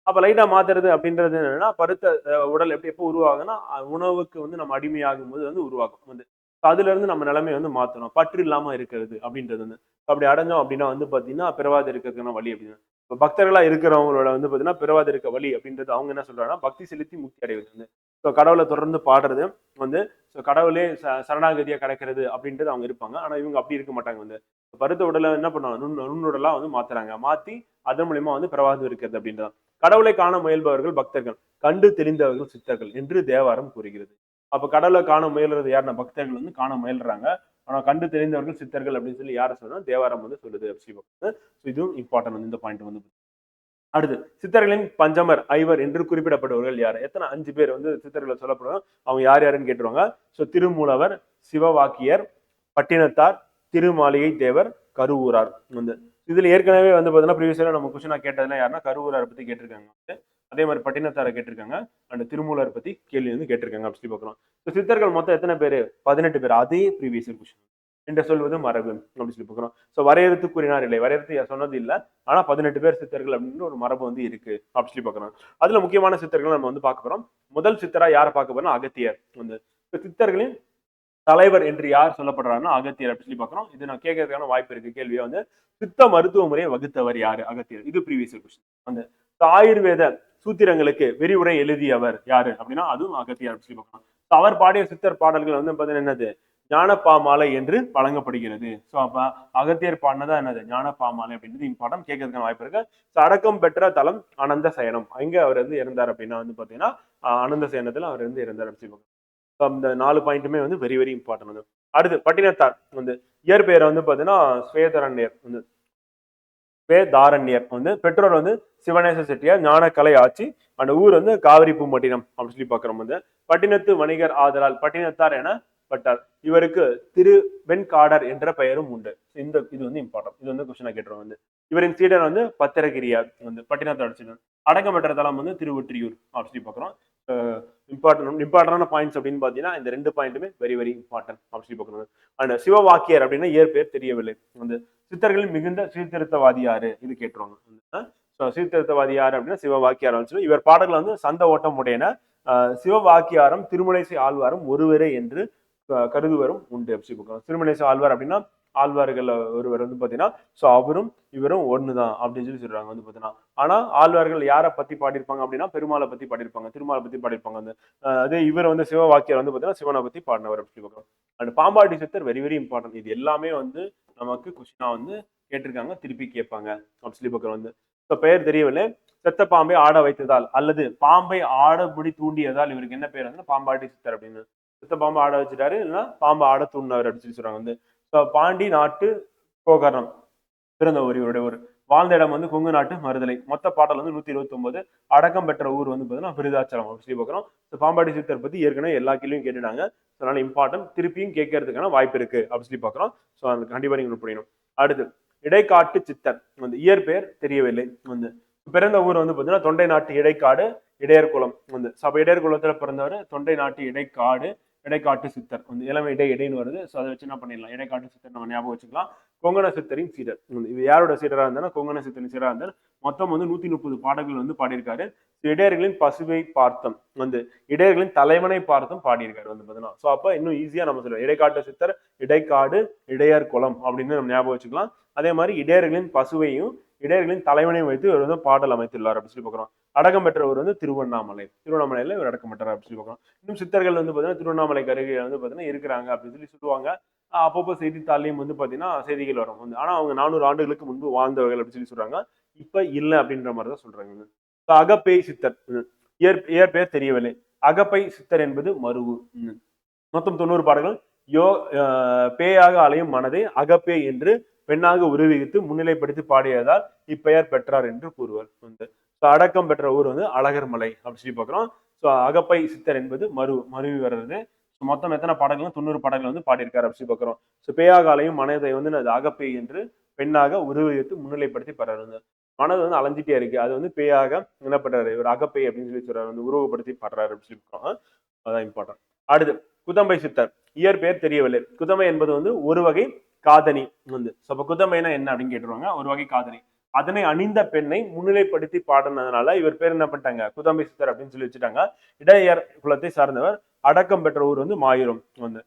அப்ப லைட்டா மாத்துறது அப்படின்றது என்னன்னா பருத்த உடல் எப்போ உருவாகுன்னா உணவுக்கு வந்து நம்ம அடிமையாகும் போது வந்து உருவாகும் வந்து. அதுல இருந்து நம்ம நிலைமையை வந்து மாத்தணும். பற்று இல்லாம இருக்கிறது அப்படின்றது வந்து அப்படி அடைஞ்சோம் அப்படின்னா வந்து பாத்தீங்கன்னா பிறவாது இருக்கிறதுக்கான வழி அப்படின்னு. இப்ப பக்தர்களா இருக்கிறவங்களோட வந்து பாத்தீங்கன்னா பிறவாது இருக்க வழி அப்படின்றது அவங்க என்ன சொல்றாங்கன்னா பக்தி செலுத்தி முக்தி அடைவது வந்து. கடவுளை தொடர்ந்து பாடுறது வந்து கடவுளே சரணாகதியா கிடைக்கிறது அப்படின்றது அவங்க இருப்பாங்க. ஆனா இவங்க அப்படி இருக்க மாட்டாங்க வந்து. பருத்த உடலை என்ன பண்ணுவாங்க நுண்ணுடலா வந்து மாத்துறாங்க. மாத்தி அதன் மூலியமா வந்து பிரவாதம் இருக்கிறது அப்படின்றது. கடவுளை காண முயல்பவர்கள் பக்தர்கள், கண்டு தெரிந்தவர்கள் சித்தர்கள் என்று தேவாரம் கூறுகிறது. அப்ப கடவுளை காண முயல்றது யாருன்னா பக்தர்கள் வந்து காண முயல்றாங்க. ஆனா கண்டு தெரிந்தவர்கள் சித்தர்கள் அப்படின்னு சொல்லி யாரை சொல்றா தேவாரம் வந்து சொல்லுது அப்படி. இதுவும் இம்பார்ட்டன் வந்து இந்த பாயிண்ட் வந்து. அடுத்து சித்தர்களின் பஞ்சமர் ஐவர் என்று குறிப்பிடப்படுபவர்கள் யார்? எத்தனை 5 பேர் வந்து சித்தர்களை சொல்லப்படுவாங்க. அவங்க யார் யாருன்னு கேட்டுருவாங்க. சோ திருமூலவர், சிவவாக்கியர், பட்டினத்தார், திருமாளிகை தேவர், கருவூரார் வந்து. இதுல ஏற்கனவே வந்து பாத்தீங்கன்னா ப்ரீவியஸா நம்ம கொஸ்டினா கேட்டதுல யாருன்னா கருவூரார் பத்தி கேட்டிருக்காங்க. அதே மாதிரி பட்டினத்தாரை கேட்டிருக்காங்க. அண்ட் திருமூலர் பத்தி கேள்வி வந்து கேட்டிருக்காங்க அப்படி பார்க்கலாம். சித்தர்கள் மொத்தம் எத்தனை பேரு? 18 பேர். அதே ப்ரீவியஸ் கொஸ்டின் என்று சொல்வது மரபு அப்படி சொல்லி பார்க்கிறோம். சோ வரையறுத்து கூறினார் இல்லை, வரையறுத்து சொன்னது இல்லை. ஆனா 18 பேர் சித்தர்கள் அப்படின்னு ஒரு மரபு வந்து இருக்கு அப்படி சொல்லி பார்க்கிறோம். அதுல முக்கியமான சித்தர்கள் நம்ம வந்து பார்க்க போறோம். முதல் சித்தரா யாரை பார்க்க போறோம்? அகத்தியர் வந்து. சித்தர்களின் தலைவர் என்று யார் சொல்லப்படுறாருன்னா அகத்தியர் அப்படி சொல்லி பார்க்கிறோம். இது நான் கேட்கறதுக்கான வாய்ப்பு இருக்கு. கேள்வியா வந்து சித்த மருத்துவ முறையை வகுத்தவர் யாரு? அகத்தியர். இது ப்ரீவியஸ் கொஸ்டின் வந்து. ஆயுர்வேத சூத்திரங்களுக்கு விரிவுரை எழுதியவர் யாரு அப்படின்னா அதுவும் அகத்தியர் அப்படி சொல்லி பார்க்கலாம். அவர் பாடிய சித்தர் பாடல்கள் வந்து பாத்தீங்கன்னா என்னது ஞானப்பாமாலை என்று வழங்கப்படுகிறது. சோ அப்ப அகத்தியர் பாடினதா என்னது ஞானப்பாமாலை அப்படின்றது இம்பார்ட்டன் கேட்கறதுக்கான வாய்ப்பு இருக்கு. அடக்கம் பெற்ற தலம் அனந்த சயனம். அங்க அவர் வந்து இருந்தார் அப்படின்னா வந்து பாத்தீங்கன்னா அனந்த சயனத்துல அவர் வந்து இருந்தார் அப்படின்னு. இந்த 4 பாயிண்ட்டுமே வந்து வெரி வெரி இம்பார்ட்டன் வந்து. அடுத்து பட்டினத்தார் வந்து இயற்பெயரை வந்து பாத்தீங்கன்னா ஸ்வேதரண்யர் வந்து தாரண்யர் வந்து. பெற்றோர் வந்து சிவநேச செட்டியார், ஞானக்கலை ஆட்சி. அந்த ஊர் வந்து காவிரி பூம்பட்டினம் அப்படின்னு சொல்லி பாக்குறோம் வந்து. பட்டினத்து வணிகர் ஆதலால் பட்டினத்தார் என பட்டார். இவருக்கு திரு வெண்காடர் என்ற பெயரும் உண்டு. இது வந்து இம்பார்ட்டன். இது வந்து கொஸ்டினா கேட்டுருவோம் வந்து. இவரின் சீடர் வந்து பத்திரகிரியார் வந்து பட்டினத்தார் சீடர். அடக்கம் பெற்ற தலம் வந்து திருவொற்றியூர் அப்படின்னு சொல்லி பாக்குறோம். இம்பார்ட்டன்டான பாயிண்ட்ஸ் அப்படின்னு பாத்தீங்கன்னா இந்த 2 பாயிண்ட்டுமே வெரி வெரி இம்பார்ட்டன் அப்படின்னு பார்க்கணும். அண்ட் சிவவாக்கியர் அப்படின்னா இயற்பெயர் தெரியவில்லை வந்து. சித்தர்களில் மிகுந்த சீர்திருத்தவாதி யாரு? இது கேட்டுருவாங்க. சீர்திருத்தவாதி யாரு அப்படின்னா சிவவாக்கியார். இவர் பாடல்கள் வந்து சந்த ஓட்டம் உடையன. சிவவாக்கியாரம் திருமலைசை ஆழ்வாரும் ஒருவரே என்று கருதுவரும் உண்டு அப்படி பார்க்கலாம். திருமலைசை ஆழ்வார் அப்படின்னா ஆழ்வார்கள் ஒருவர் வந்து பாத்தீங்கன்னா சோ அவரும் இவரும் ஒண்ணுதான் அப்படின்னு சொல்லி சொல்றாங்க வந்து பாத்தீங்கன்னா. ஆனா ஆழ்வார்கள் யாரை பத்தி பாடியிருப்பாங்க அப்படின்னா பெருமாளை பத்தி பாடியிருப்பாங்க, திருமாலை பத்தி பாடியிருப்பாங்க. அந்த அதே இவர் வந்து சிவவாக்கியர் வந்து பாத்தீங்கன்னா சிவனை பத்தி பாடினவர் அப்படின்னு சொல்லி. And Pambatti Siddhar very very important. இது எல்லாமே வந்து நமக்கு கொஸ்டினா வந்து கேட்டிருக்காங்க, திருப்பி கேட்பாங்க அப்படின்னு சொல்லி பார்க்குறோம் வந்து. இப்போ பெயர் தெரியவில்லை. செத்த பாம்பை ஆட வைத்ததால் அல்லது பாம்பை ஆடபடி தூண்டியதால் இவருக்கு என்ன பேர் வந்து பாம்பாட்டி சித்தர் அப்படின்னு. செத்த பாம்பை ஆட வச்சுட்டாரு, இல்லைன்னா பாம்பை ஆட தூண்டினவர் அப்படின்னு சொல்லி சொல்றாங்க வந்து. பாண்டி நாட்டு கோகர்ணம் பிறந்த ஒரு இவருடைய ஒரு வாழ்ந்த இடம் வந்து கொங்கு நாட்டு மருதலை. மொத்த பாடல் வந்து 129. அடக்கம் பெற்ற ஊர் வந்து பாத்தீங்கன்னா விருதாச்சலம் அப்படின்னு சொல்லி பார்க்குறோம். பாம்பாட்டி சித்தர் பத்தி ஏற்கனவே எல்லா கேள்வியும் கேட்டுட்டாங்க. அதனால இம்பார்ட்டன்ட், திருப்பியும் கேட்கறதுக்கான வாய்ப்பு இருக்கு அப்படின்னு சொல்லி பார்க்குறோம். ஸோ அது கண்டிப்பா நீங்க புரியணும். அடுத்து இடைக்காட்டு சித்தர் வந்து இயற்பெயர் தெரியவில்லை வந்து. பிறந்த ஊர் வந்து பாத்தீங்கன்னா தொண்டை நாட்டு இடைக்காடு இடையர் குளம் வந்து. அப்ப இடையர் குலத்துல பிறந்தவர் தொண்டை நாட்டு இடைக்காடு இடைக்காட்டு சித்தர் வந்து. இளமை இடை இடைன்னு வருது. ஸோ அதை வச்சு என்ன பண்ணிடலாம், இடைக்காட்டு சித்தர் நம்ம ஞாபகம் வச்சுக்கலாம். கொங்கண சித்தரின் சீடர். இது யாரோட சீடரா இருந்தாலும் கொங்கண சித்தரின் சீடரா இருந்தால் மொத்தம் வந்து 130 பாடல்கள் வந்து பாடியிருக்காரு. இடையர்களின் பசுவை பார்த்தம் வந்து இடையர்களின் தலைவனை பார்த்தும் பாடியிருக்காரு வந்து பாத்தீங்கன்னா. ஸோ அப்ப இன்னும் ஈஸியா நம்ம சொல்லுவோம் இடைக்காட்டு சித்தர் இடைக்காடு இடையர் குளம் அப்படின்னு நம்ம ஞாபகம் வச்சுக்கலாம். அதே மாதிரி இடையர்களின் பசுவையும் இடையர்களின் தலைவனையும் வைத்து இவர் வந்து பாடல் அமைத்துள்ளார் அப்படின்னு சொல்லி பார்க்கிறோம். அடக்கம் பெற்றவர் வந்து திருவண்ணாமலையில இவர் அடக்கம் பெற்றார் அப்படின்னு சொல்லி பார்க்கிறோம். இன்னும் சித்தர்கள் வந்து பாத்தீங்கன்னா திருவண்ணாமலை அருகே வந்து பாத்தீங்கன்னா இருக்கிறாங்க அப்படின்னு சொல்லி சொல்லுவாங்க. அப்பப்போ செய்தித்தாள்லையும் வந்து பாத்தீங்கன்னா செய்திகள் வரும் வந்து. ஆனா அவங்க 400 ஆண்டுகளுக்கு முன்பு வாழ்ந்தவர்கள் அப்படின்னு சொல்லி சொல்றாங்க. இப்ப இல்ல அப்படின்ற மாதிரிதான் சொல்றாங்க. அகப்பை சித்தர் இயற்பெயர் தெரியவில்லை. அகப்பை சித்தர் என்பது மருவு. மொத்தம் 90 பாடல்கள். பேயாக அலையும் மனதை அகப்பே என்று பெண்ணாக உருவித்து முன்னிலைப்படுத்தி பாடியதால் இப்பெயர் பெற்றார் என்று கூறுவர் வந்து. அடக்கம் பெற்ற ஊர் வந்து அழகர் மலை அப்படின்னு சொல்லி பார்க்கிறோம். அகப்பை சித்தர் என்பது மருவி வர்றது. மொத்தம் எத்தனை பாடல்கள், 90 பாடல்கள் வந்து பாடியிருக்காரு அப்படின்னு சொல்லி பார்க்கிறோம். பேயாக அலையும் மனதை வந்து அது அகப்பை என்று பெண்ணாக உருவகித்து முன்னிலைப்படுத்தி பாடுறாரு. மனது வந்து அலைஞ்சிட்டே இருக்கு, அது வந்து பேயாக என்ன பண்றாரு, ஒரு அகப்பை அப்படின்னு சொல்லி சொல்றாரு வந்து, உருவப்படுத்தி பாடுறாரு அப்படின்னு சொல்லி. அதான் இம்பார்ட்டன்ட். அடுத்து குதம்பை சித்தர் இயற்பெயர் தெரியவில்லை. குதம்பை என்பது வந்து ஒரு வகை காதணி வந்து. அப்ப குதம்பைனா என்ன அப்படின்னு கேட்டுருவாங்க. ஒரு வகை காதணி. அதனை அணிந்த பெண்ணை முன்னிலைப்படுத்தி பாடினதுனால இவர் பேர் என்ன பண்ணிட்டாங்க, குதம்பை சித்தர் அப்படின்னு சொல்லி வச்சுட்டாங்க. இடையர் குலத்தை சார்ந்தவர். அடக்கம் பெற்ற ஊர் வந்து மாயூரம் வந்து.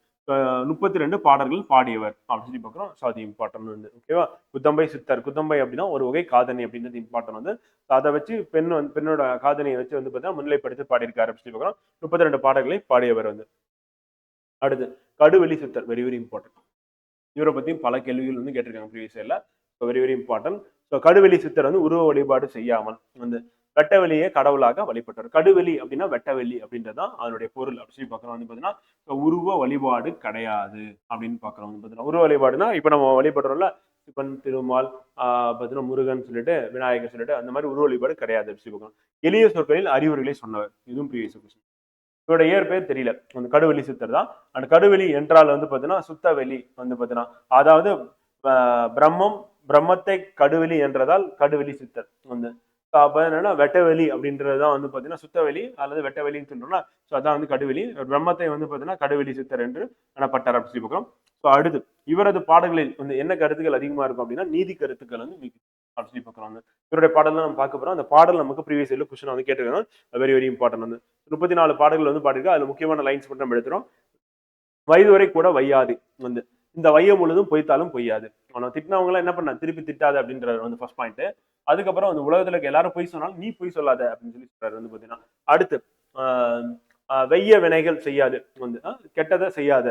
32 பாடல்கள் பாடியவர் அப்படின்னு சொல்லி பார்க்கிறோம். ஸோ அது இம்பார்ட்டன் வந்து. ஓகேவா. குதம்பை சித்தர், குதம்பை அப்படின்னா ஒரு வகை காதணி அப்படின்றது இம்பார்ட்டன் வந்து. அதை வச்சு பெண்ணோட காதணியை வச்சு வந்து பார்த்தீங்கன்னா முன்னிலைப்படுத்தி பாடியிருக்காரு அப்படின்னு சொல்லி பார்க்கிறோம். 32 பாடல்களை பாடியவர் வந்து. அடுத்து கடுவெளி சித்தர், வெரி வெரி இம்பார்ட்டன்ட். இவரை பத்தியும் பல கேள்விகள் வந்து கேட்டிருக்காங்க ப்ரீவியஸ் இயர்ல. Very very important. So Kaduveli சித்தர் வந்து உருவ வழிபாடு செய்யாமல் வந்து வெட்டவெளியே கடவுளாக வழிபட்டார். கடுவெளி அப்படின்னா வெட்டவெளி அப்படின்றதான் அதனுடைய பொருள் அப்படின்னு பார்க்குறோம் வந்து பார்த்தீங்கன்னா. உருவ வழிபாடு கிடையாது அப்படின்னு பார்க்குறோம் வந்து பார்த்தீங்கன்னா. உருவ வழிபாடுனா இப்போ நம்ம வழிபடுறோம்ல சிவன் திருமால் பார்த்தீங்கன்னா முருகன் சொல்லிட்டு விநாயகர் சொல்லிட்டு அந்த மாதிரி உருவ வழிபாடு கிடையாது அப்படின்னு பார்க்குறோம். எளிய சொற்களில் அறிவுரைகளை சொன்னவர். இதுவும் ப்ரீவியஸ் கொஸ்டின். இவரோட இயற்பெயர் தெரியல. அந்த கடுவெளி சித்தர் தான். அந்த கடுவெளி என்றால் வந்து பார்த்தீங்கன்னா சுத்த வெளி வந்து பார்த்தீங்கன்னா, அதாவது பிரம்மத்தை கடுவெளி என்றதால் கடுவெளி சித்தர் வந்து. அப்ப என்னன்னா வெட்டவெளி அப்படின்றதுதான் வந்து பாத்தீங்கன்னா சுத்தவெளி அல்லது வெட்டவெளின்னு சொல்றோம்னா. ஸோ அதான் வந்து கடுவெளி. பிரம்மத்தை வந்து பாத்தீங்கன்னா கடுவெளி சித்தர் என்று எனப்பட்டார் அப்படின்னு சொல்லி பார்க்கிறோம். ஸோ அடுத்து இவரது பாடல்களில் வந்து என்ன கருத்துக்கள் அதிகமா இருக்கும் அப்படின்னா நீதி கருத்துக்கள் வந்து அப்படின்னு சொல்லி பார்க்கிறோம். இவருடைய பாடல் தான் நம்ம பார்க்க போறோம். அந்த பாடல் நமக்கு ப்ரீவியஸ் இயர்ல கொஸ்டின் வந்து கேட்டிருக்காங்க. வெரி வெரி இம்பார்ட்டன்ட் வந்து. 34 பாடல்கள் வந்து பாடிருக்கா. அதுல முக்கியமான லைன்ஸ் மட்டும் நம்ம எடுத்துறோம். வயது வரை கூட வையாது வந்து. இந்த வையம் முழுதும் பொய்த்தாலும் பொய்யாது. அவனை திட்டினவங்க என்ன பண்ண திருப்பி திட்டாது அப்படின்றது வந்து ஃபர்ஸ்ட் பாயிண்ட். அதுக்கப்புறம் அந்த உலகத்துல எல்லாரும் பொய் சொன்னாலும் நீ பொய் சொல்லாத அப்படின்னு சொல்லி சொல்றாரு வந்து பாத்தீங்கன்னா. அடுத்து வெய்ய வினைகள் செய்யாது வந்து, கெட்டதை செய்யாத.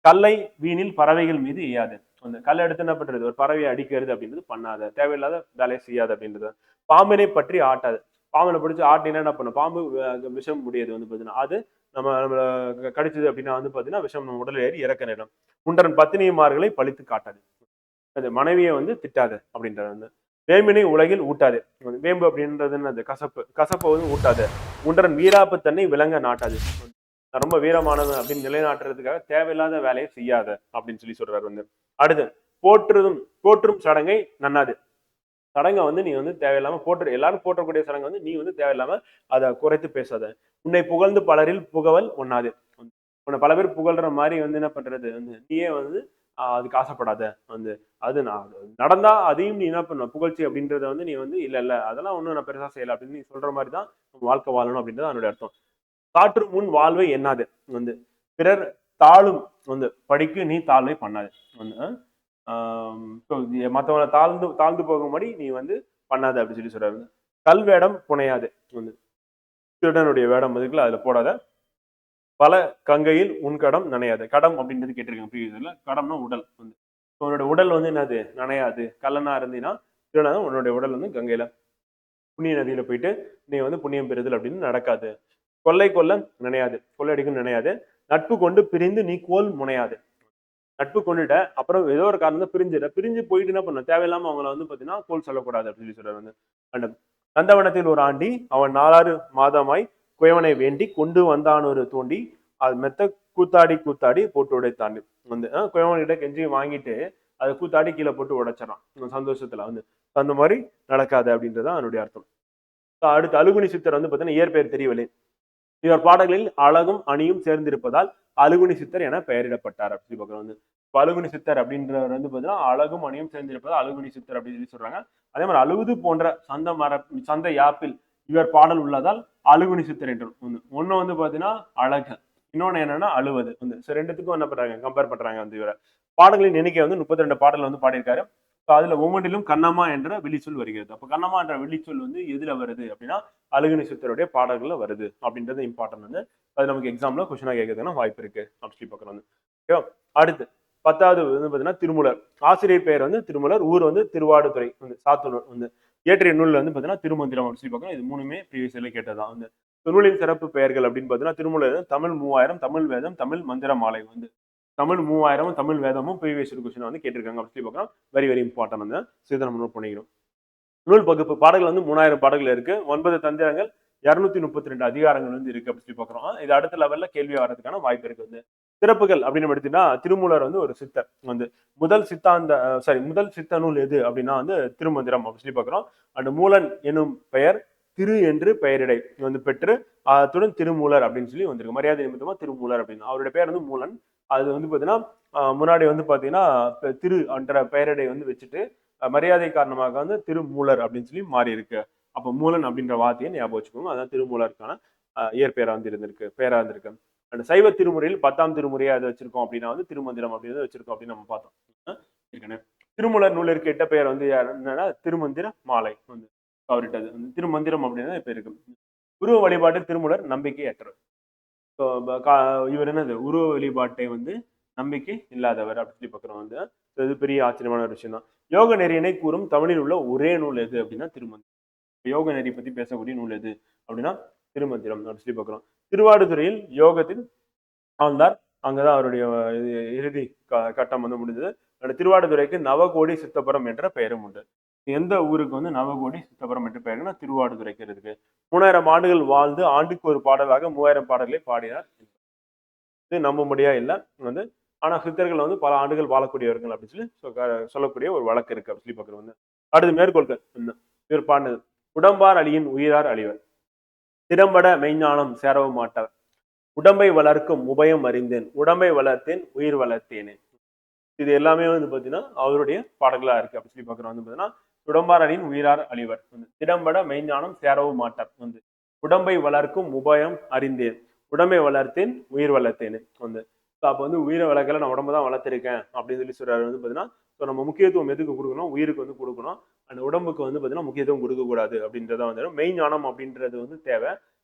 கல்லை வீணில் பறவைகள் மீது எய்யாது வந்து. கல்லை எடுத்து என்ன பண்றது, ஒரு பறவையை அடிக்கிறது அப்படின்றது பண்ணாத. தேவையில்லாத வேலையை செய்யாது அப்படின்றது. பாம்பினை பற்றி ஆட்டாது. பாம்பனை பிடிச்சி ஆட்டினா என்ன பண்ணும், பாம்பு விஷம் முடியாது வந்து பாத்தீங்கன்னா. அது நம்மள கடிச்சது அப்படின்னா வந்து பாத்தீங்கன்னா விஷம் நம்ம உடல் ஏறி இறக்க நேரம். உன்றன் பத்தினிமார்களை பழித்து காட்டாது. அது மனைவியை வந்து திட்டாது அப்படின்றது வந்து. வேம்பினை உலகில் ஊட்டாது. வேம்பு அப்படின்றது என்னது, கசப்பை வந்து ஊட்டாது. உன்றன் வீராப்பு தன்னை விலங்க நாட்டாது. ரொம்ப வீரமானவன் அப்படின்னு நிலைநாட்டுறதுக்காக தேவையில்லாத வேலையை செய்யாத அப்படின்னு சொல்லி சொல்றாரு வந்து. அடுத்து போற்றும் சடங்கை நன்னாது. சடங்கை வந்து நீ வந்து தேவையில்லாம எல்லாரும் போற்றக்கூடிய சடங்கை வந்து நீ வந்து தேவையில்லாம அதை குறைத்து பேசாத. உன்னை புகழ்ந்து பலரில் புகவல் ஒண்ணாது. உன்னை பல பேர் புகழ்ற மாதிரி வந்து என்ன பண்றது வந்து நீயே வந்து அதுக்கு ஆசைப்படாத வந்து. அது நான் நடந்தா அதையும் நீ என்ன பண்ண புகழ்ச்சி அப்படின்றத வந்து நீ வந்து இல்ல அதெல்லாம் ஒண்ணும் நான் பெருசா செய்யல அப்படின்னு நீ சொல்ற மாதிரி தான் வாழ்க்கை வாழணும் அப்படின்றது அதனுடைய அர்த்தம். காற்று முன் வாழ்வை எண்ணாது வந்து. பிறர் தாழும் வந்து படிக்கு நீ தாழ்வை பண்ணாது வந்து. மற்றவங்களை தாழ்ந்து தாழ்ந்து போகும்படி நீ வந்து பண்ணாத அப்படின்னு சொல்லி சொல்றாரு. கல் வேடம் புனையாது வந்து திருடனுடைய வேடம் இருக்குல்ல அதுல போடாத. பல கங்கையில் உன் கடம் நனையாது. கடம் அப்படின்றது கேட்டிருக்காங்க ப்ரீவியஸ்ல. கடம்னா உடல் வந்து உன்னோட உடல் வந்து என்னது நனையாது. கல்லனா இருந்தீங்கன்னா திருடனா உன்னோட உடல் வந்து கங்கையில புண்ணிய நதியில போயிட்டு நீ வந்து புண்ணியம் பெறுதல் அப்படின்னு நடக்காது. கொள்ளை கொல்ல நினையாது. கொள்ளையடிக்கும் நினையாது. நட்பு கொண்டு பிரிந்து நீ கோல் முனையாது. நட்பு கொண்டுட்ட அப்புறம் ஏதோ ஒரு காரணம் பிரிஞ்சிட பிரிஞ்சு போயிட்டு என்ன பண்ண தேவையில்லாம அவங்கள வந்து பாத்தீங்கன்னா கோல் சொல்லக்கூடாது அப்படின்னு சொல்லி சொல்றாரு வந்து அண்ட் நந்தவனத்தில் ஒரு ஆண்டி அவன் 4 மாதமாய் குயவனை வேண்டி கொண்டு வந்தான் ஒரு தோண்டி அது மெத்த கூத்தாடி கூத்தாடி போட்டு உடைத்தாண்டு வந்து குயவன்கிட்ட கெஞ்சி வாங்கிட்டு அதை கூத்தாடி கீழே போட்டு உடைச்சிடறான் சந்தோஷத்துல வந்து அந்த மாதிரி நடக்காது அப்படின்றதான் அதனுடைய அர்த்தம். அடுத்து அழுகுனி சித்தர் வந்து பாத்தீங்கன்னா இயற்பெயர் தெரியவில்லை. இவர் பாடல்களில் அழகும் அணியும் சேர்ந்திருப்பதால் அழுகுனி சித்தர் என பெயரிடப்பட்டார் அப்படின்னு பார்க்குறோம் வந்து. அழுகுனி சித்தர் அப்படின்றவர் வந்து பார்த்தீங்கன்னா அழகும் அணியும் சேர்ந்திருப்பதால் அழுகுனி சித்தர் அப்படின்னு சொல்லி சொல்றாங்க. அதே மாதிரி அழுகுது போன்ற சந்த யாப்பில் இவர் பாடல் உள்ளதால் அழுகுனி சித்தர் என்று ஒண்ணு வந்து பாத்தீங்கன்னா அழகு, இன்னொன்னு என்னன்னா அழுவது வந்து ரெண்டுத்துக்கும் என்ன பண்றாங்க கம்பேர் பண்றாங்க வந்து இவரை. பாடல்களின் எண்ணிக்கை வந்து 32 பாடல் வந்து பாடியிருக்காரு. அதுல ஒவ்வொன்றிலும் கண்ணம்மா என்ற விழிச்சொல் வருகிறது. அப்ப கண்ணம்மா என்ற விழிச்சொல் வந்து எதுல வருது அப்படின்னா அழுகுனி சித்தருடைய பாடல்கள்ல வருது அப்படின்றது இம்பார்ட்டன் வந்து அது நமக்கு எக்ஸாம்ல கொஸ்டினா கேட்கறதுனா வாய்ப்பு இருக்கு அப்படின்னு பார்க்கறோம் வந்து. ஓகேவா. அடுத்து 10வது வந்து பாத்தீங்கன்னா திருமூலர். ஆசிரியர் பெயர் வந்து திருமூலர். ஊர் வந்து திருவாடுதுறை வந்து சாத்தனூர் வந்து. இயற்றிய நூல் வந்து பாத்தீங்கன்னா திருமந்திரம் அப்படின்னு பார்க்கணும். இது மூணுமே ப்ரீவியஸ்ல கேட்டதான் வந்து. நூலின் சிறப்பு பெயர்கள் அப்படின்னு பாத்தீங்கன்னா திருமூலர் தமிழ் 3000, தமிழ் வேதம், தமிழ் மந்திர மாலை வந்து தமிழ் 3000 தமிழ் வேதமும் ப்ரீவியஸ் கொஸ்டின் வந்து கேட்டிருக்காங்க அப்படின்னு பார்க்கலாம். வெரி வெரி இம்பார்ட்டன் வந்து இதை நம்ம நோட் பண்ணிக்கணும். நூல் பகுப்பு பாடல்கள் வந்து 3000 பாடல்கள் இருக்கு. 9 தந்திரங்கள் 232 அதிகாரங்கள் வந்து இருக்கு அப்படின்னு சொல்லி பாக்குறோம். இது அடுத்த லெவல்ல கேள்வியா வர்றதுக்கான வாய்ப்பு இருக்கு வந்து. சிறப்புகள் அப்படின்னு எடுத்தீங்கன்னா திருமூலர் வந்து ஒரு சித்தர் வந்து முதல் சித்த நூல் எது அப்படின்னா வந்து திருமந்திரம் அப்படின்னு சொல்லி பாக்குறோம். அந்த மூலன் எனும் பெயர் திரு என்று பெயரிடை வந்து பெற்று அத்துடன் திருமூலர் அப்படின்னு சொல்லி வந்திருக்கு. மரியாதை நிமித்தமா திருமூலர் அப்படின்னு அவருடைய பெயர் வந்து மூலன். அது வந்து பாத்தீங்கன்னா முன்னாடி வந்து பாத்தீங்கன்னா திரு என்ற பெயரிடை வந்து வச்சுட்டு மரியாதை காரணமாக வந்து திருமூலர் அப்படின்னு சொல்லி மாறி இருக்கு. அப்ப மூலன் அப்படின்ற வார்த்தையை ஞாபகம் வச்சுக்கோங்க. அதான் திருமூலருக்கான இயற்பெயரா வந்து இருந்திருக்கு பேரா இருந்திருக்கு. அந்த சைவ திருமுறையில் 10ஆம் திருமுறையா அதை வச்சிருக்கோம் அப்படின்னா வந்து திருமந்திரம் அப்படின்னு வச்சிருக்கோம் அப்படின்னு நம்ம பார்த்தோம். திருமூலர் நூலிற்கு எட்ட பெயர் வந்து என்னன்னா திருமந்திர மாலை வந்து அவர்கிட்ட திருமந்திரம் அப்படின்னு இப்ப இருக்கு. உருவ வழிபாட்டு திருமூலர் நம்பிக்கை அற்றவர். இவர் என்னது உருவ வழிபாட்டை வந்து நம்பிக்கை இல்லாதவர் அப்படின்னு சொல்லி பார்க்குறோம் வந்து. இது பெரிய ஆச்சரியமான ஒரு விஷயம் தான். யோக நெறியினை கூறும் தமிழில் உள்ள ஒரே நூல் எது அப்படின்னா திருமந்திரம். யோக நெறி பத்தி பேசக்கூடிய நூல் எது அப்படின்னா திருமந்திரம் அப்படின்னு சொல்லி பார்க்குறோம். திருவாடுதுறையில் யோகத்தில் ஆழ்ந்தார். அங்கதான் அவருடைய இறுதி கட்டம் வந்து முடிஞ்சது. திருவாடுதுறைக்கு நவகோடி சித்தபுரம் என்ற பெயரும் உண்டு. எந்த ஊருக்கு வந்து நவகோடி சித்தபுரம் என்ற பெயர்னா திருவாடுதுறைக்கு இருக்கு. 3000 ஆண்டுகள் வாழ்ந்து ஆண்டுக்கு ஒரு பாடலாக 3000 பாடல்களை பாடினார். இது நம்ப முடியா இல்லை வந்து. ஆனா சித்தர்கள் வந்து பல ஆண்டுகள் வாழக்கூடியவர்கள் அப்படின்னு சொல்லி சொல்லக்கூடிய ஒரு வழக்கு இருக்கு அப்படின்னு சொல்லி பாக்குறது வந்து. அடுத்து மேற்கோள்கள் இவர் பாடினது உடம்பார் அழியின் உயிரார் அழிவர் திறம்பட மெய்ஞானம் சேரவும் மாட்டார் உடம்பை வளர்க்கும் உபயம் அறிந்தேன் உடம்பை வளர்த்தேன் உயிர் வளர்த்தேனே. இது எல்லாமே வந்து பாத்தீங்கன்னா அவருடைய பாடல்களா இருக்கு அப்படின்னு சொல்லி பாக்குறோம் வந்து பாத்தீங்கன்னா உடம்பார் அழியின் உயிரார் அழிவர் திறம்பட மெய்ஞானம் சேரவும் மாட்டார் வந்து உடம்பை வளர்க்கும் உபயம் அறிந்தேன் உடம்பை வளர்த்தேன் உயிர் வளர்த்தேன் வந்து. அப்ப வந்து உயிரை வளர்க்கல நான் உடம்பு தான் வளர்த்திருக்கேன் அப்படின்னு சொல்லி சொல்றாரு வந்து பாத்தீங்கன்னா நம்ம முக்கியத்துவம் எதுக்கு கொடுக்கணும் உயிருக்கு வந்து கொடுக்கணும். அந்த உடம்புக்கு வந்து பாத்தீங்கன்னா முக்கியத்துவம் கொடுக்க கூடாது அப்படின்றத வந்து மெய்ஞானம் அப்படின்றது வந்து தேவை.